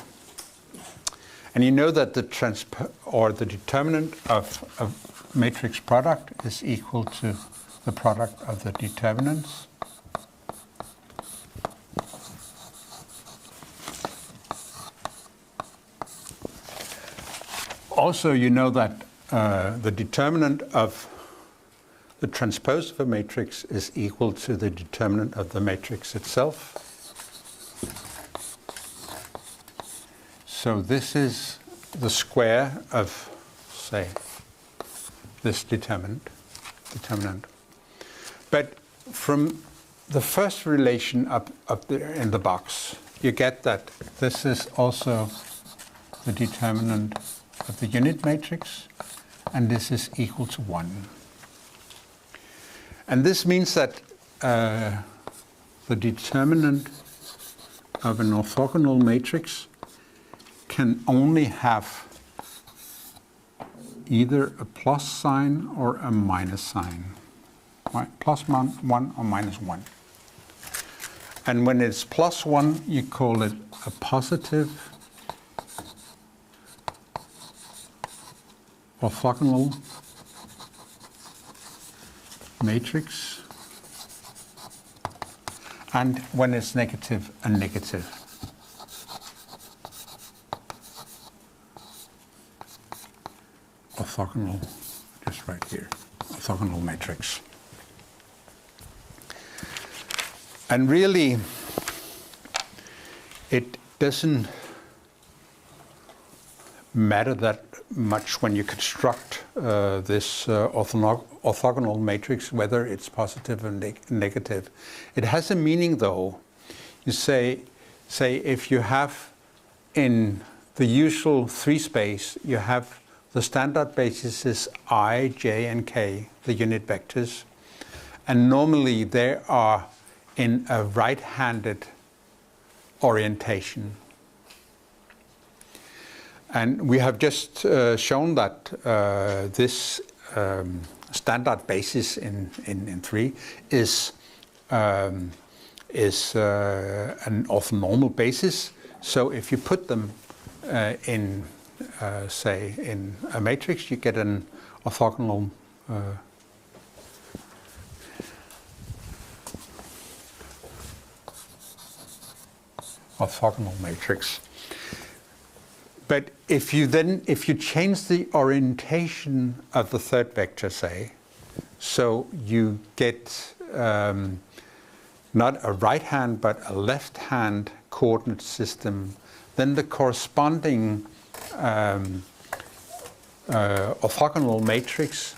And you know that the determinant of a matrix product is equal to the product of the determinants. Also, you know that the determinant of the transpose of a matrix is equal to the determinant of the matrix itself. So this is the square of, say, this determinant. But from the first relation up there in the box, you get that this is also the determinant of the unit matrix, and this is equal to 1. And this means that the determinant of an orthogonal matrix can only have either a plus sign or a minus sign, right? Plus 1 or minus 1. And when it's plus 1, you call it a positive orthogonal matrix, and when it's negative, a negative orthogonal, just right here, orthogonal matrix. And really, it doesn't matter that much when you construct this orthogonal matrix, whether it's positive or negative. It has a meaning, though. You say if you have in the usual 3 space, you have the standard basis is I, j, and k, the unit vectors, and normally they are in a right-handed orientation. And we have just shown that this standard basis in 3 is an orthonormal basis. So if you put them in, say, in a matrix, you get an orthogonal matrix. But if you change the orientation of the third vector, say, so you get not a right hand but a left hand coordinate system, then the corresponding orthogonal matrix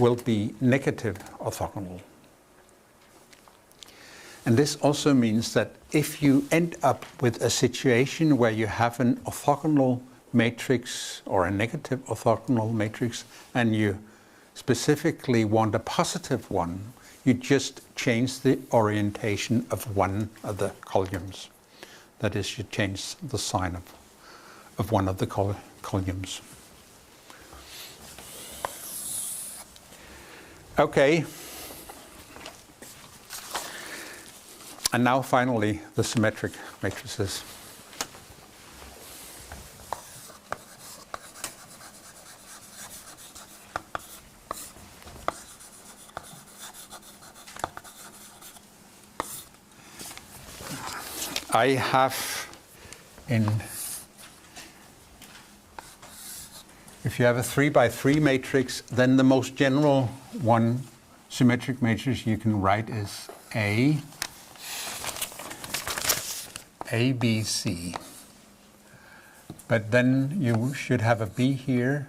will be negative orthogonal. And this also means that if you end up with a situation where you have an orthogonal matrix or a negative orthogonal matrix, and you specifically want a positive one, you just change the orientation of one of the columns. That is, you change the sign of one of the columns. Okay. And now finally, the symmetric matrices. I have if you have a 3 by 3 matrix, then the most general one symmetric matrix you can write is A, B, C. But then you should have a B here,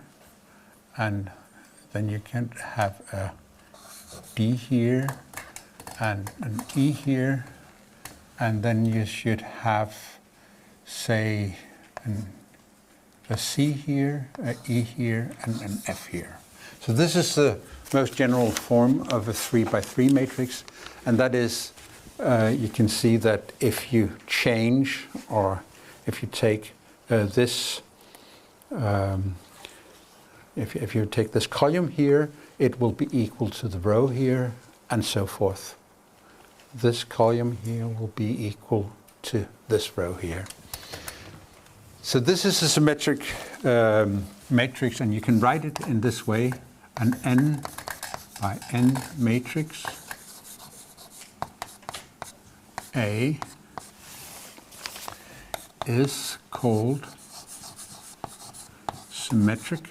and then you can have a D here, and an E here, and then you should have, say, a C here, an E here, and an F here. So this is the most general form of a 3 by 3 matrix, and that is, you can see that if you change, or if you take this if you take this column here, it will be equal to the row here, and so forth. This column here will be equal to this row here. So this is a symmetric matrix, and you can write it in this way: an n by n matrix A is called symmetric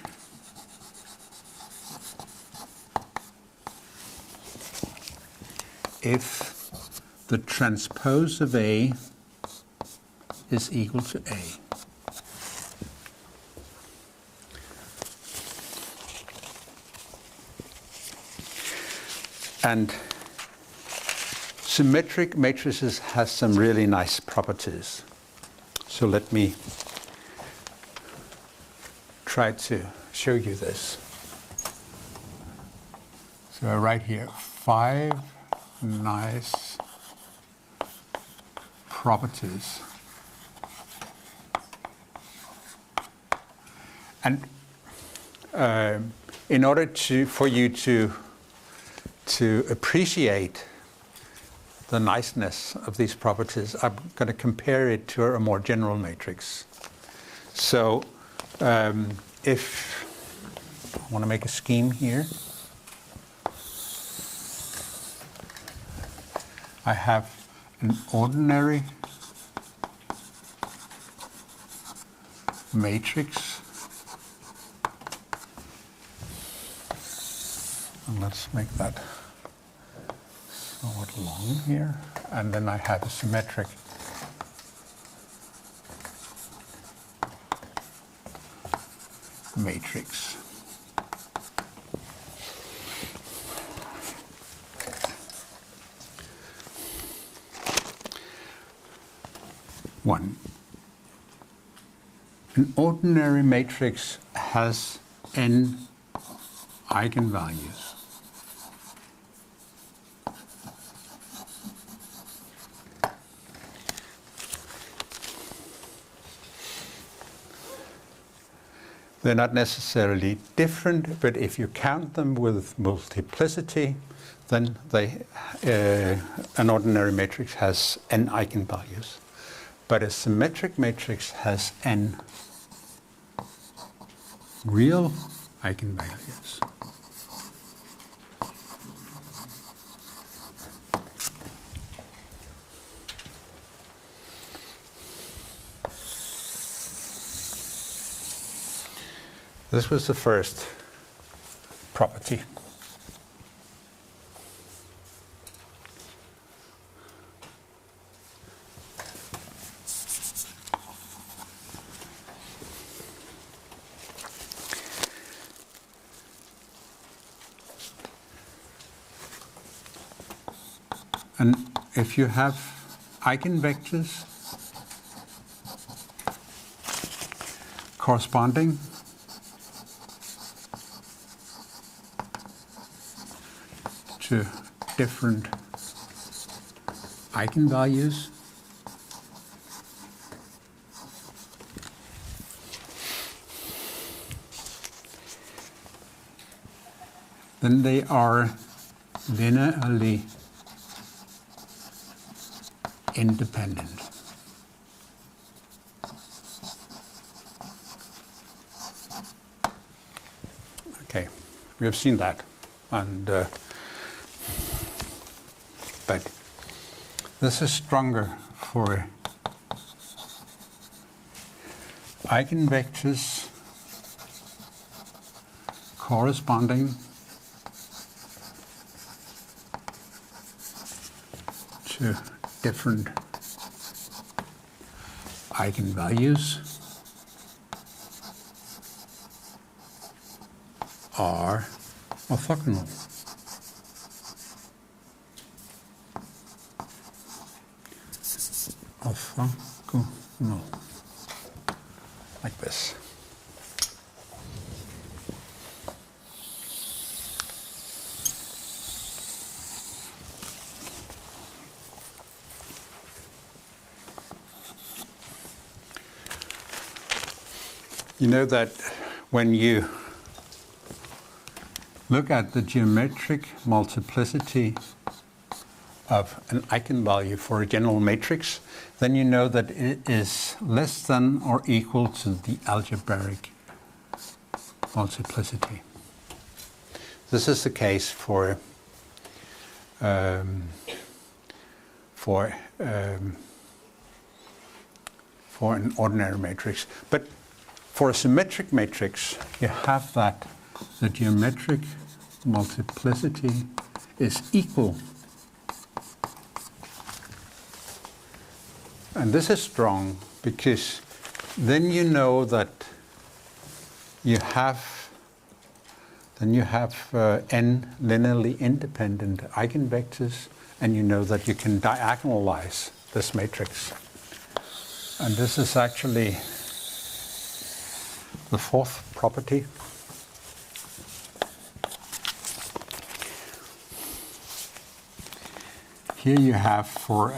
if the transpose of A is equal to A. And symmetric matrices has some really nice properties. So let me try to show you this. So I write here 5 nice properties. And in order for you to appreciate the niceness of these properties, I'm going to compare it to a more general matrix. So if I want to make a scheme here, I have an ordinary matrix, and let's make that somewhat long here, and then I have a symmetric matrix. One. An ordinary matrix has n eigenvalues. They're not necessarily different, but if you count them with multiplicity, then an ordinary matrix has n eigenvalues. But a symmetric matrix has n real eigenvalues. This was the first property. And if you have eigenvectors corresponding to different eigenvalues, then they are linearly independent. Okay, we have seen that, and but this is stronger for eigenvectors corresponding to different eigenvalues are orthogonal. Orthogonal, like this. You know that when you look at the geometric multiplicity of an eigenvalue for a general matrix, then you know that it is less than or equal to the algebraic multiplicity. This is the case for an ordinary matrix. But for a symmetric matrix, you have that the geometric multiplicity is equal. And this is strong because then you know that you have n linearly independent eigenvectors, and you know that you can diagonalize this matrix. And this is actually the fourth property. Here you have for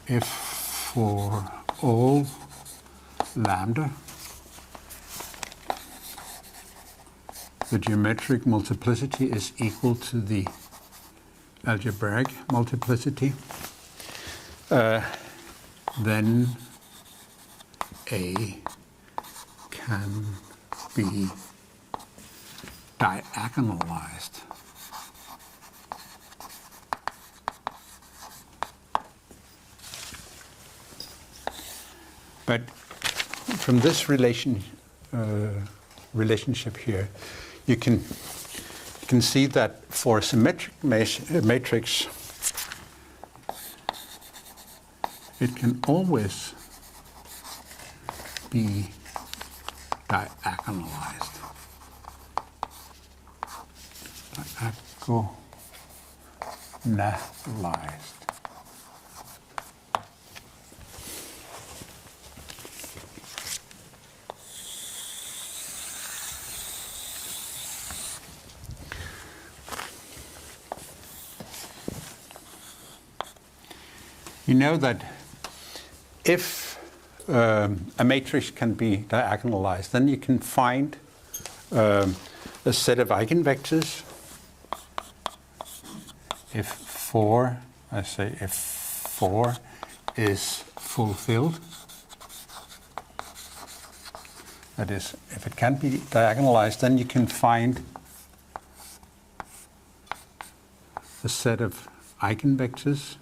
if for all lambda, the geometric multiplicity is equal to the algebraic multiplicity, then A can be diagonalized. But from this relationship here, you can see that for a symmetric matrix, it can always be diagonalized. Diagonalized. You know that if a matrix can be diagonalized, then you can find a set of eigenvectors. If 4 is fulfilled, that is, if it can be diagonalized, then you can find a set of eigenvectors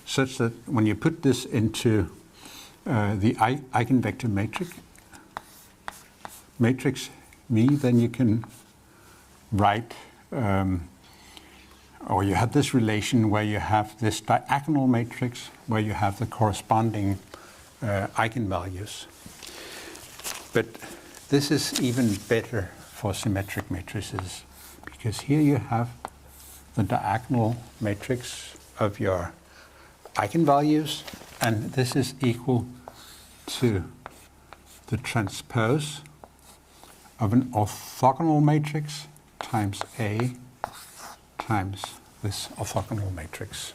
such that when you put this into the eigenvector matrix V, then you can write, or you have this relation where you have this diagonal matrix where you have the corresponding eigenvalues. But this is even better for symmetric matrices, because here you have the diagonal matrix of your eigenvalues, and this is equal to the transpose of an orthogonal matrix times A times this orthogonal matrix.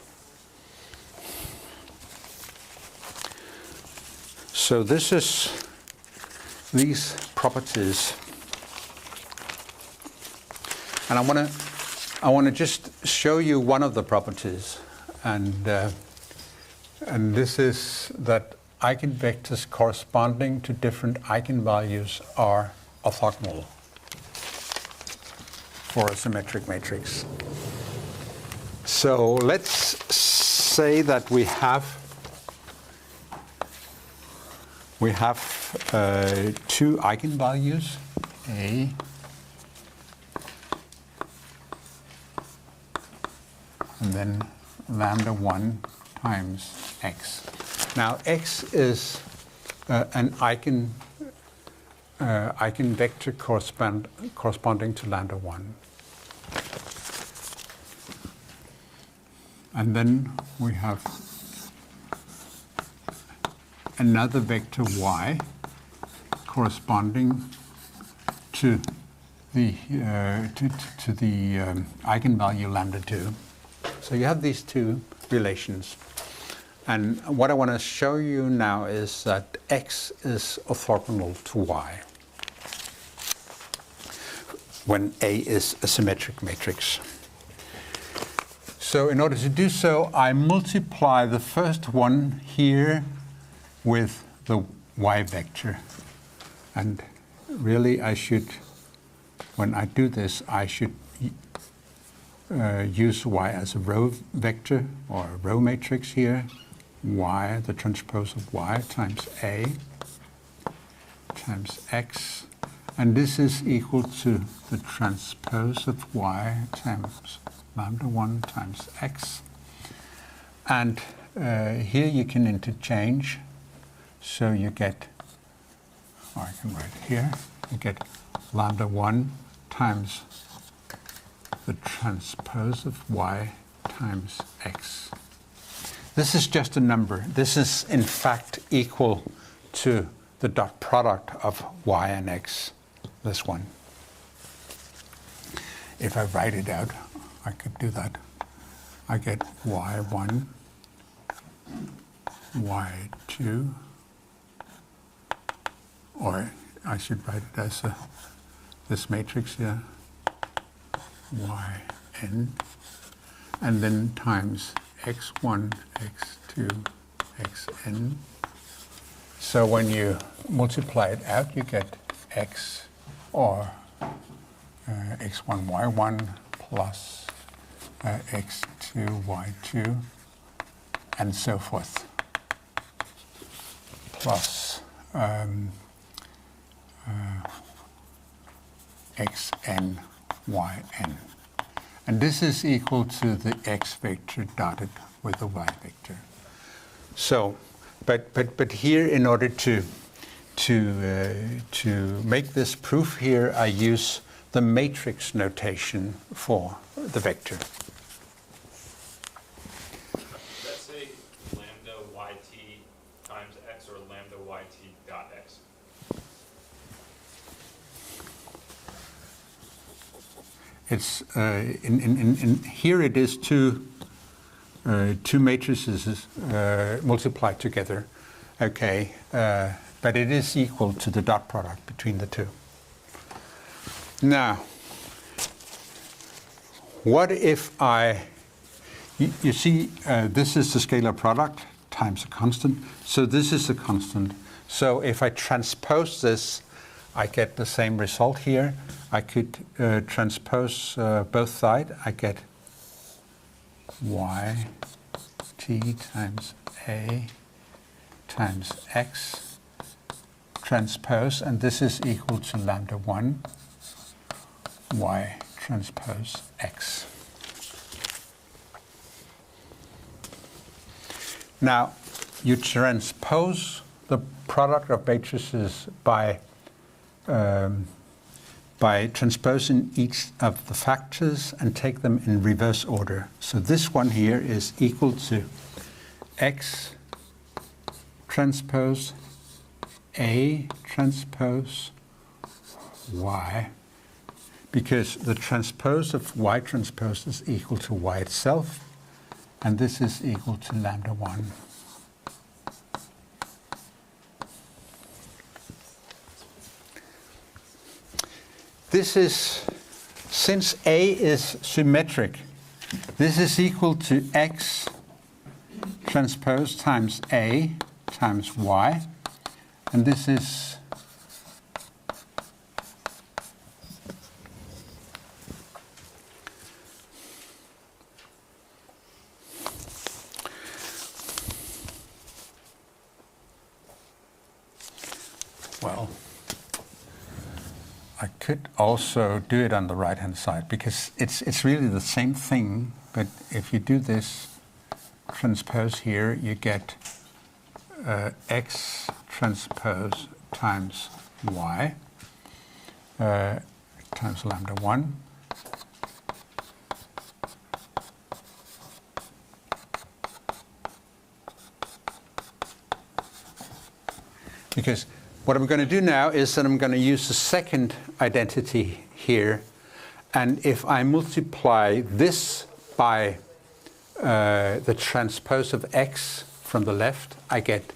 So this is these properties, and I want to just show you one of the properties, and this is that eigenvectors corresponding to different eigenvalues are orthogonal for a symmetric matrix. So let's say that we have two eigenvalues, A and then lambda 1 times x. Now x is an eigenvector corresponding to lambda 1. And then we have another vector y corresponding to the eigenvalue lambda 2. So you have these two relations. And what I want to show you now is that x is orthogonal to y. when A is a symmetric matrix. So in order to do so, I multiply the first one here with the y vector. And really I should, when I do this, I should use y as a row vector or a row matrix here. Y, the transpose of y, times A times x. And this is equal to the transpose of y times lambda 1 times x. And here you can interchange. So you get, or I can write here, you get lambda 1 times the transpose of y times x. This is just a number. This is in fact equal to the dot product of y and x, this one. If I write it out, I could do that. I get y1, y2, or I should write it as this matrix here, yn, and then times x1, x2, xn. So when you multiply it out, you get x, or x1, y1 plus x2, y2, and so forth, plus xn, yn. And this is equal to the x vector dotted with the y vector. So, but here, in order to make this proof here, I use the matrix notation for the vector. Let's say lambda yt times x, or lambda yt dot x. It's in here it is two matrices multiplied together, okay, but it is equal to the dot product between the two. Now, what if you see this is the scalar product times a constant, so this is a constant. So if I transpose this, I get the same result here. I could transpose both sides. I get y t times a times x transpose, and this is equal to lambda 1 y transpose x. Now, you transpose the product of matrices by transposing each of the factors and take them in reverse order. So this one here is equal to x transpose a transpose y, because the transpose of y transpose is equal to y itself, and this is equal to lambda 1. This is, since A is symmetric, this is equal to x transpose times A times y, and this is well, I could also do it on the right-hand side, because it's really the same thing, but if you do this transpose here, you get x transpose times y times lambda 1 because what I'm going to do now is that I'm going to use the second identity here, and if I multiply this by the transpose of x from the left, I get,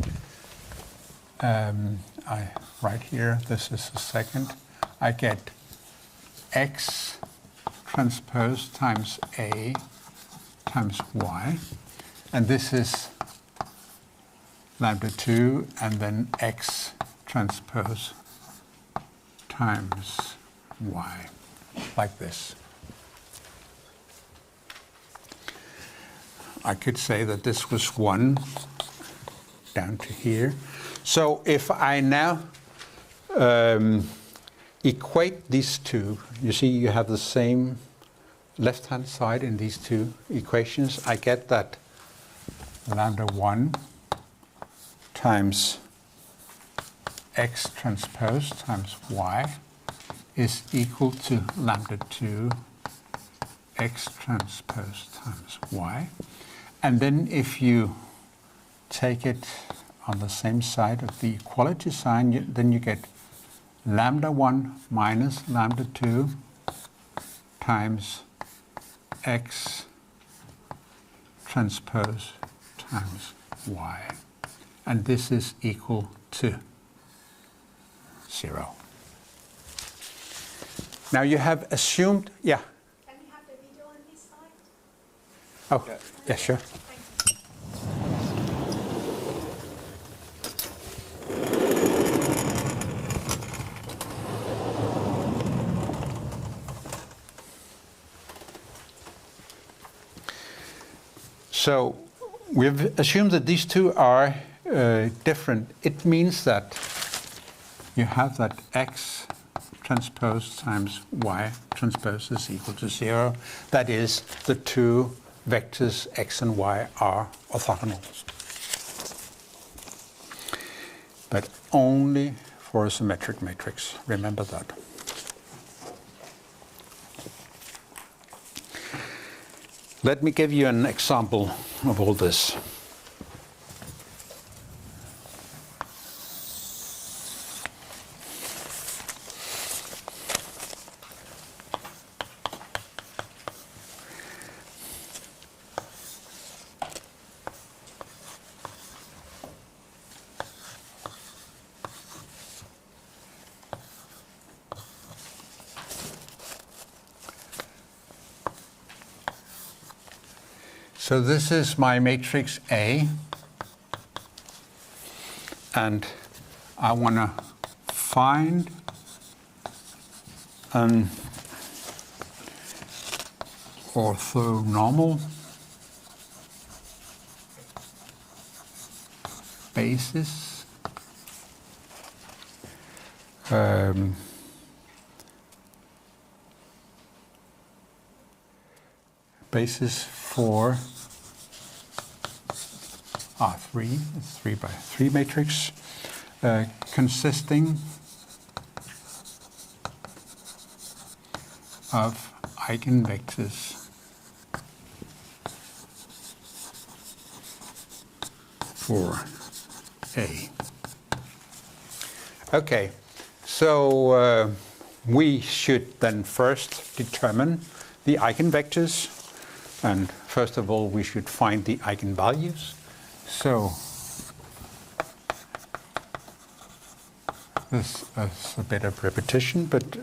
I write here, this is the second, I get x transpose times A times y. And this is lambda 2, and then x transpose times y, like this. I could say that this was 1 down to here. So if I now equate these two, you see you have the same left-hand side in these two equations. I get that lambda 1 times x transpose times y is equal to lambda 2 x transpose times y. And then if you take it on the same side of the equality sign, then you get lambda 1 minus lambda 2 times x transpose times y. And this is equal to 0. Now you have assumed, yeah. Can we have the video on this side? Oh, yeah, sure. Thank you. So we've assumed that these two are different. It means that you have that x transpose times y transpose is equal to 0. That is, the two vectors x and y are orthogonal. But only for a symmetric matrix. Remember that. Let me give you an example of all this. So this is my matrix A, and I want to find an orthonormal basis basis for R3, it's 3 by 3 matrix, consisting of eigenvectors for A. Okay, so we should then first determine the eigenvectors, and first of all we should find the eigenvalues. So this is a bit of repetition, but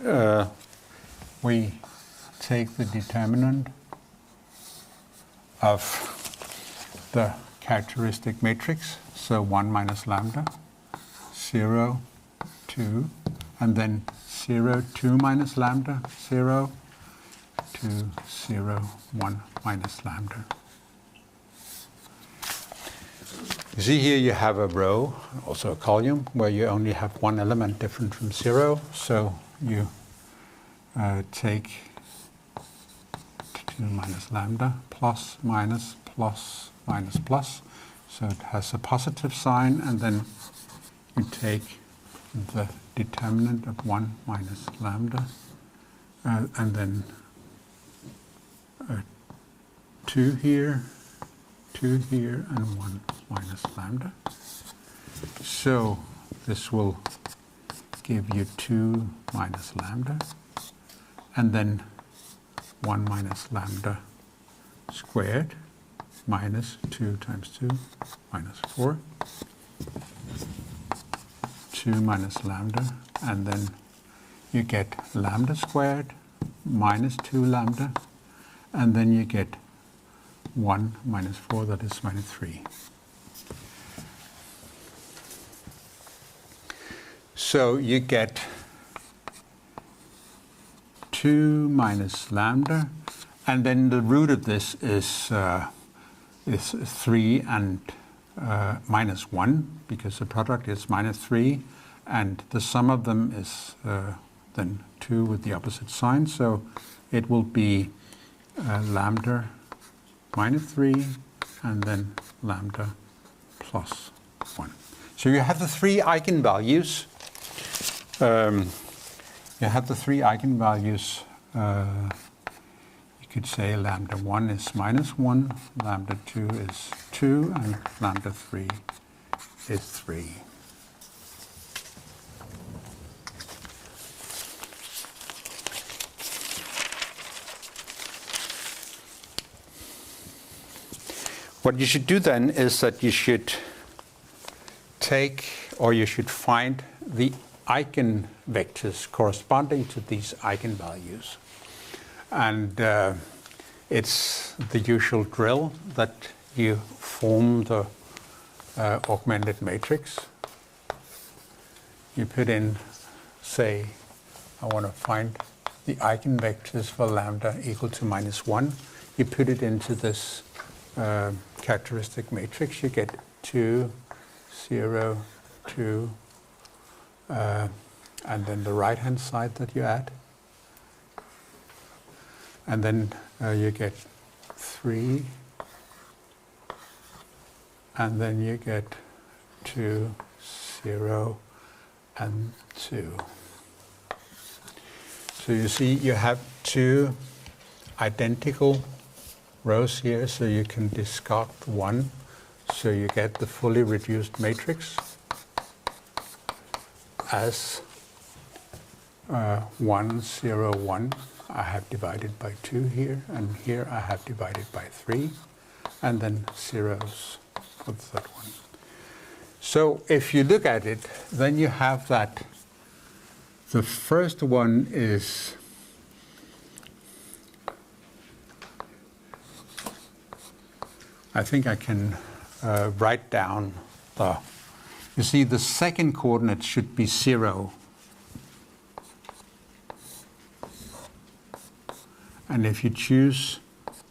we take the determinant of the characteristic matrix, so 1 minus lambda, 0, 2, and then 0, 2 minus lambda, 0, 2, 0, 1 minus lambda. You see here you have a row, also a column, where you only have one element different from 0. So you take 2 minus lambda, plus, minus, plus, minus, plus. So it has a positive sign, and then you take the determinant of 1 minus lambda, and then 2 here, 2 here, and 1 minus lambda. So this will give you 2 minus lambda, and then 1 minus lambda squared, minus 2 times 2, minus 4. 2 minus lambda, and then you get lambda squared minus 2 lambda, and then you get 1 minus 4, that is minus 3. So you get 2 minus lambda, and then the root of this is 3 and minus 1, because the product is minus 3, and the sum of them is then 2 with the opposite sign. So it will be lambda minus 3 and then lambda plus 1. So you have the 3 eigenvalues. You have the 3 eigenvalues. You could say lambda 1 is minus 1, lambda 2 is 2, and lambda 3 is 3. What you should do then is that you should take, or you should find the eigenvectors corresponding to these eigenvalues. And it's the usual drill that you form the augmented matrix. You put in, say, I want to find the eigenvectors for lambda equal to minus 1. You put it into this characteristic matrix. You get 2, 0, 2, and then the right-hand side that you add. And then you get 3, and then you get 2, 0, and 2. So you see you have 2 identical rows here, so you can discard 1. So you get the fully reduced matrix as 1, 0, 1. I have divided by 2 here, and here I have divided by 3, and then zeros for the third one. So if you look at it, then you have that the first one is I think I can write down the, you see the second coordinate should be 0. And if you choose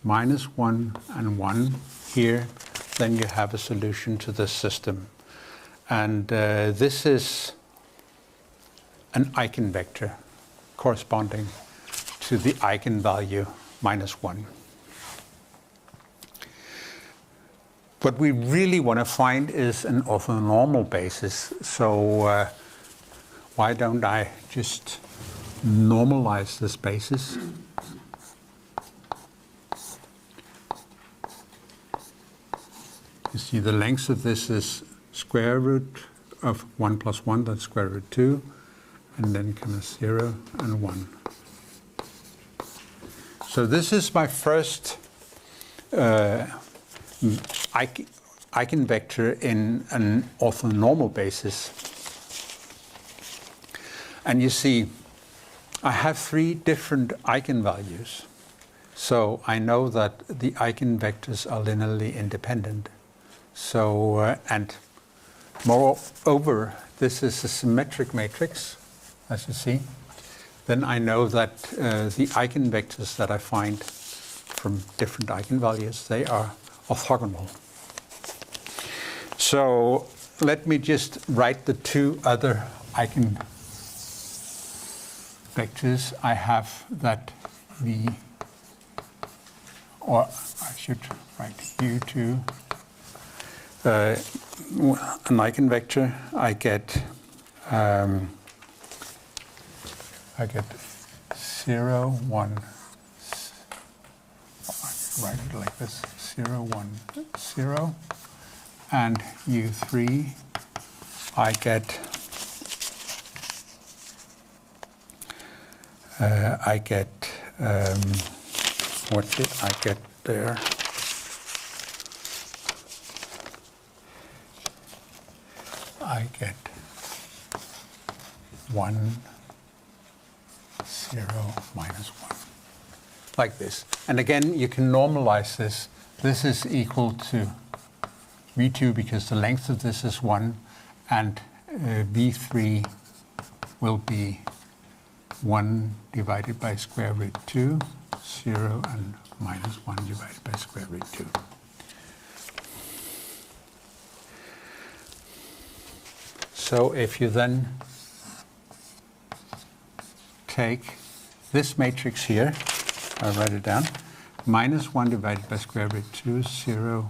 minus 1 and 1 here, then you have a solution to this system. And this is an eigenvector corresponding to the eigenvalue minus 1. What we really want to find is an orthonormal basis. So why don't I just normalize this basis? You see the length of this is square root of 1 plus 1, that's square root 2, and then comes 0 and 1. So this is my first eigenvector in an orthonormal basis. And you see, I have 3 different eigenvalues. So I know that the eigenvectors are linearly independent. So, and moreover, this is a symmetric matrix, as you see. Then I know that the eigenvectors that I find from different eigenvalues, they are orthogonal. So let me just write the 2 other eigenvectors. I have that the, or I should write U2, an eigenvector. I get 0, 1, write it like this, 0, 1, 0, and U3, I get what did I get there? I get 1, 0, minus 1. like this. And again, you can normalize this. This is equal to V2 because the length of this is 1, and V3 will be 1 divided by square root 2, 0, and minus 1 divided by square root 2. So if you then take this matrix here, I'll write it down, minus 1 divided by square root 2, 0,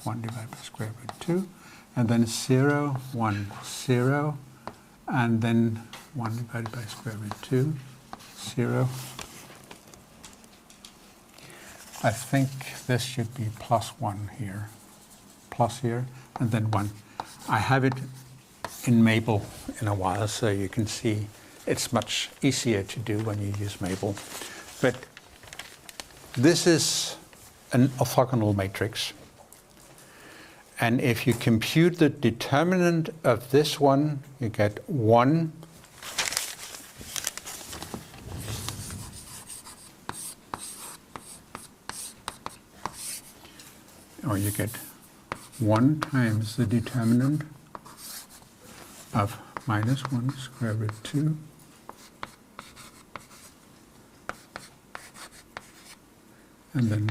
1 divided by square root 2, and then 0, 1, 0, and then 1 divided by square root 2, 0. I think this should be plus 1 here, plus here, and then 1. I have it in Mabel in a while, so you can see it's much easier to do when you use Mabel. But this is an orthogonal matrix. And if you compute the determinant of this one, you get 1. Or you get 1 times the determinant of minus 1 square root 2 and then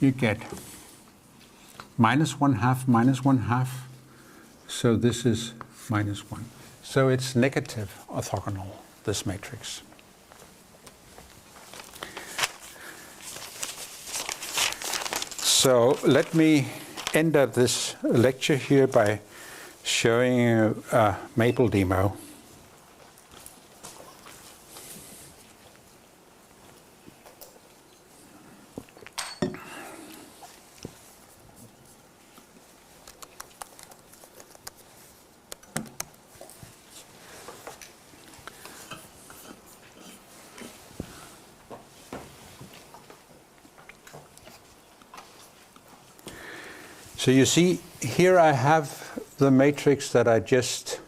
you get minus 1/2, so this is minus 1. So it's negative orthogonal, this matrix. So let me end up this lecture here by showing you a Mabel demo. So you see, here I have the matrix that I just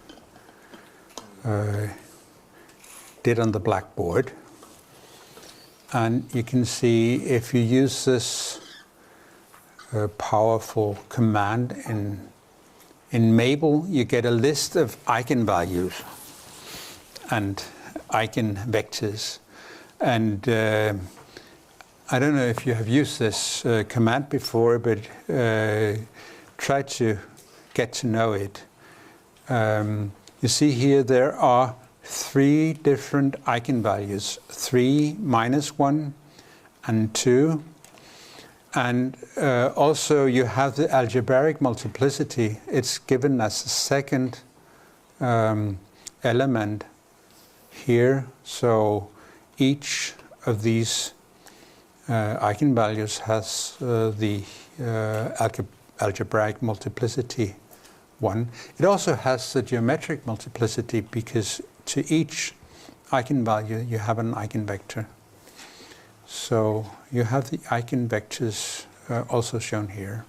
did on the blackboard. And you can see if you use this powerful command in Mabel, you get a list of eigenvalues and eigenvectors. And I don't know if you have used this command before, but try to get to know it. You see here there are 3 different eigenvalues, 3, -1, and 2. And also you have the algebraic multiplicity. It's given as a second element here. So each of these eigenvalues has the algebraic multiplicity 1. It also has the geometric multiplicity because to each eigenvalue you have an eigenvector. So you have the eigenvectors also shown here.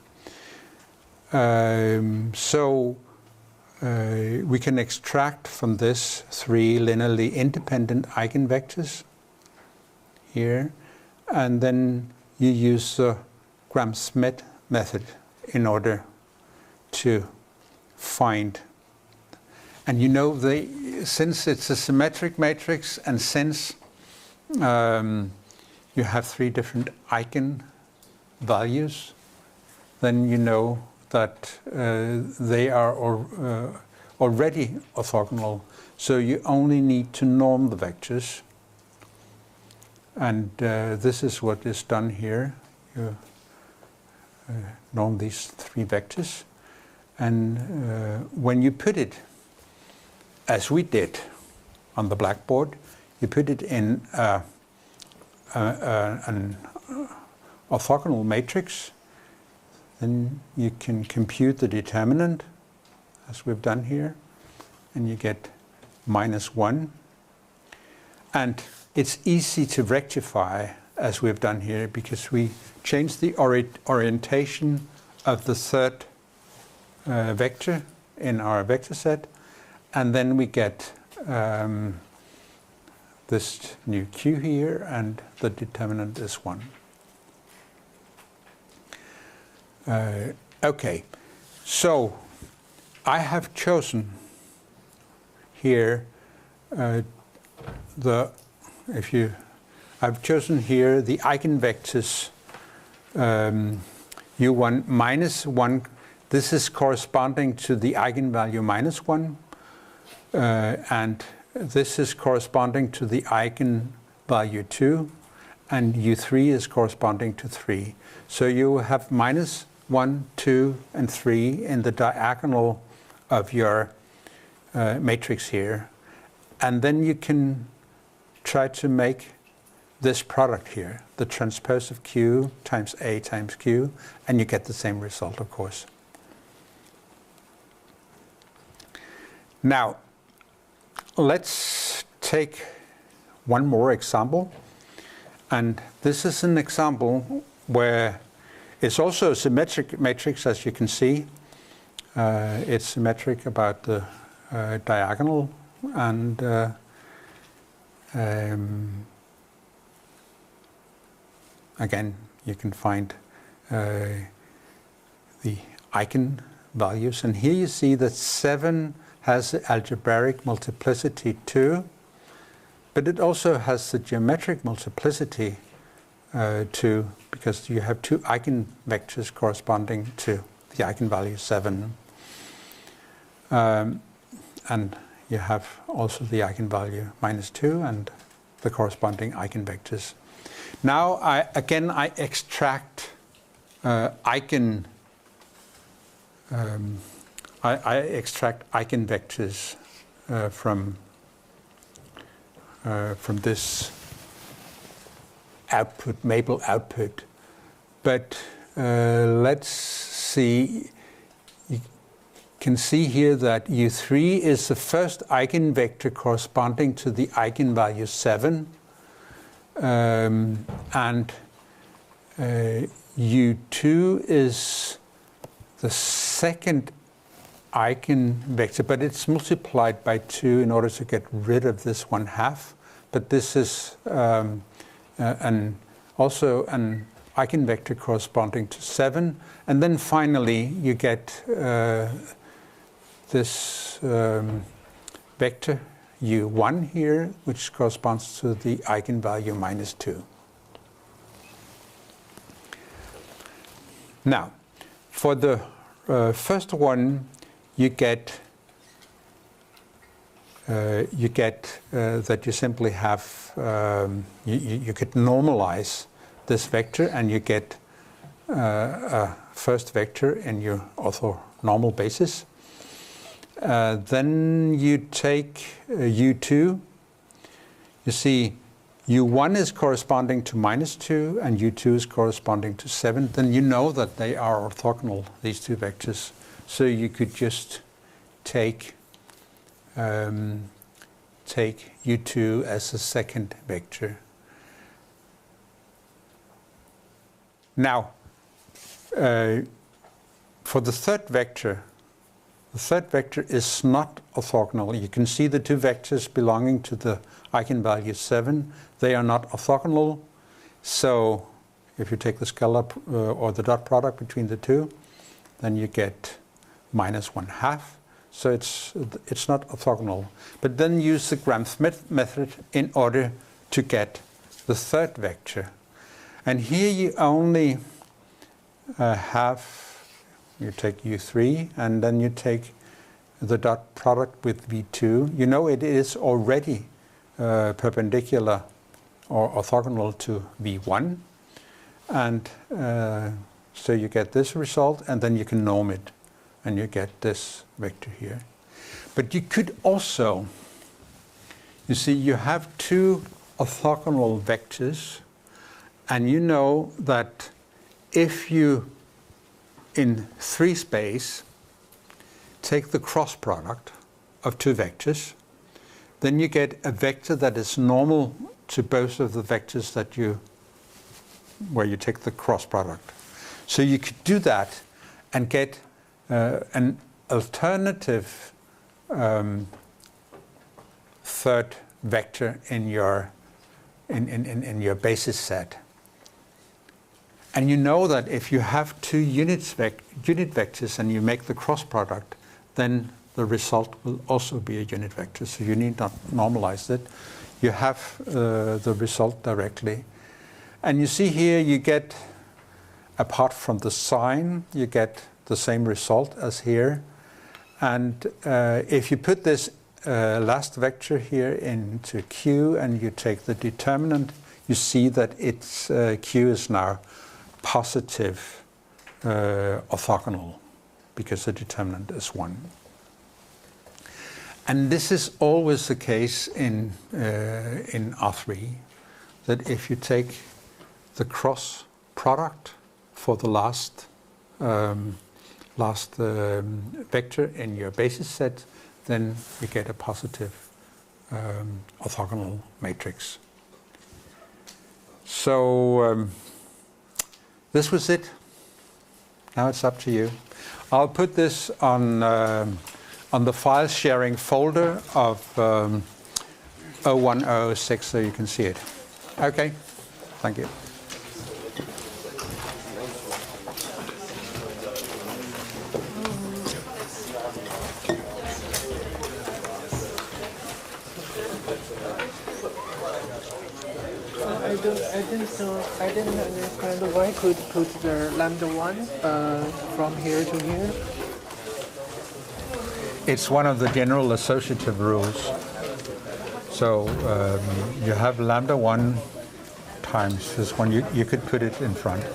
We can extract from this 3 linearly independent eigenvectors here. And then you use the Gram-Schmidt method in order to find. And you know, since it's a symmetric matrix and since you have 3 different eigenvalues, then you know that they are already orthogonal. So you only need to norm the vectors. And this is what is done here. You norm these 3 vectors. And when you put it, as we did on the blackboard, you put it in an orthogonal matrix, then you can compute the determinant, as we've done here, and you get -1. And it's easy to rectify, as we've done here, because we change the orientation of the 3rd vector in our vector set, and then we get this new q here, and the determinant is 1. Okay, so I have chosen here I've chosen here the eigenvectors u1 minus 1. This is corresponding to the eigenvalue minus 1, and this is corresponding to the eigenvalue 2, and u3 is corresponding to 3. So you have minus 1, 2, and 3 in the diagonal of your matrix here. And then you can try to make this product here, the transpose of Q times A times Q, and you get the same result, of course. Now, let's take one more example. And this is an example where it's also a symmetric matrix, as you can see. It's symmetric about the diagonal, and again, you can find the eigenvalues. And here you see that 7 has the algebraic multiplicity 2, but it also has the geometric multiplicity 2, because you have 2 eigenvectors corresponding to the eigenvalue 7. And you have also the eigenvalue minus 2 and the corresponding eigenvectors. Now I extract eigenvectors from this output, Maple output. But let's see. You can see here that U3 is the first eigenvector corresponding to the eigenvalue 7. And U2 is the second eigenvector, but it's multiplied by 2 in order to get rid of this 1/2. But this is also an eigenvector corresponding to 7. And then finally you get this vector U1 here, which corresponds to the eigenvalue minus 2. Now, for the first one, you get that you simply have you could normalize this vector, and you get a first vector in your orthonormal basis. Then you take U2. You see U1 is corresponding to minus 2 and U2 is corresponding to 7. Then you know that they are orthogonal, these two vectors. So you could just take U2 as the second vector. Now, for the third vector is not orthogonal. You can see the two vectors belonging to the eigenvalue 7. They are not orthogonal. So if you take the scalar or the dot product between the two, then you get minus 1/2. So it's not orthogonal. But then use the Gram-Schmidt method in order to get the third vector. And here you only you take U3, and then you take the dot product with V2. You know it is already perpendicular or orthogonal to V1. And so you get this result, and then you can norm it, and you get this vector here. But you could also, you see, you have two orthogonal vectors, and you know that if you, in 3 space, take the cross product of two vectors, then you get a vector that is normal to both of the vectors that where you take the cross product. So you could do that and get an alternative third vector in your basis set. And you know that if you have two unit vectors and you make the cross product, then the result will also be a unit vector. So you need not normalize it. You have the result directly. And you see here you get, apart from the sign, you get the same result as here. And if you put this last vector here into Q and you take the determinant, you see that its Q is now positive orthogonal because the determinant is 1. And this is always the case in R3, that if you take the cross product for the last vector in your basis set, then you get a positive orthogonal matrix. So this was it. Now it's up to you. I'll put this on the file sharing folder of 0106 so you can see it. Okay, thank you. I didn't understand why could put the lambda 1 from here to here. It's one of the general associative rules. So you have lambda 1 times this one. You could put it in front.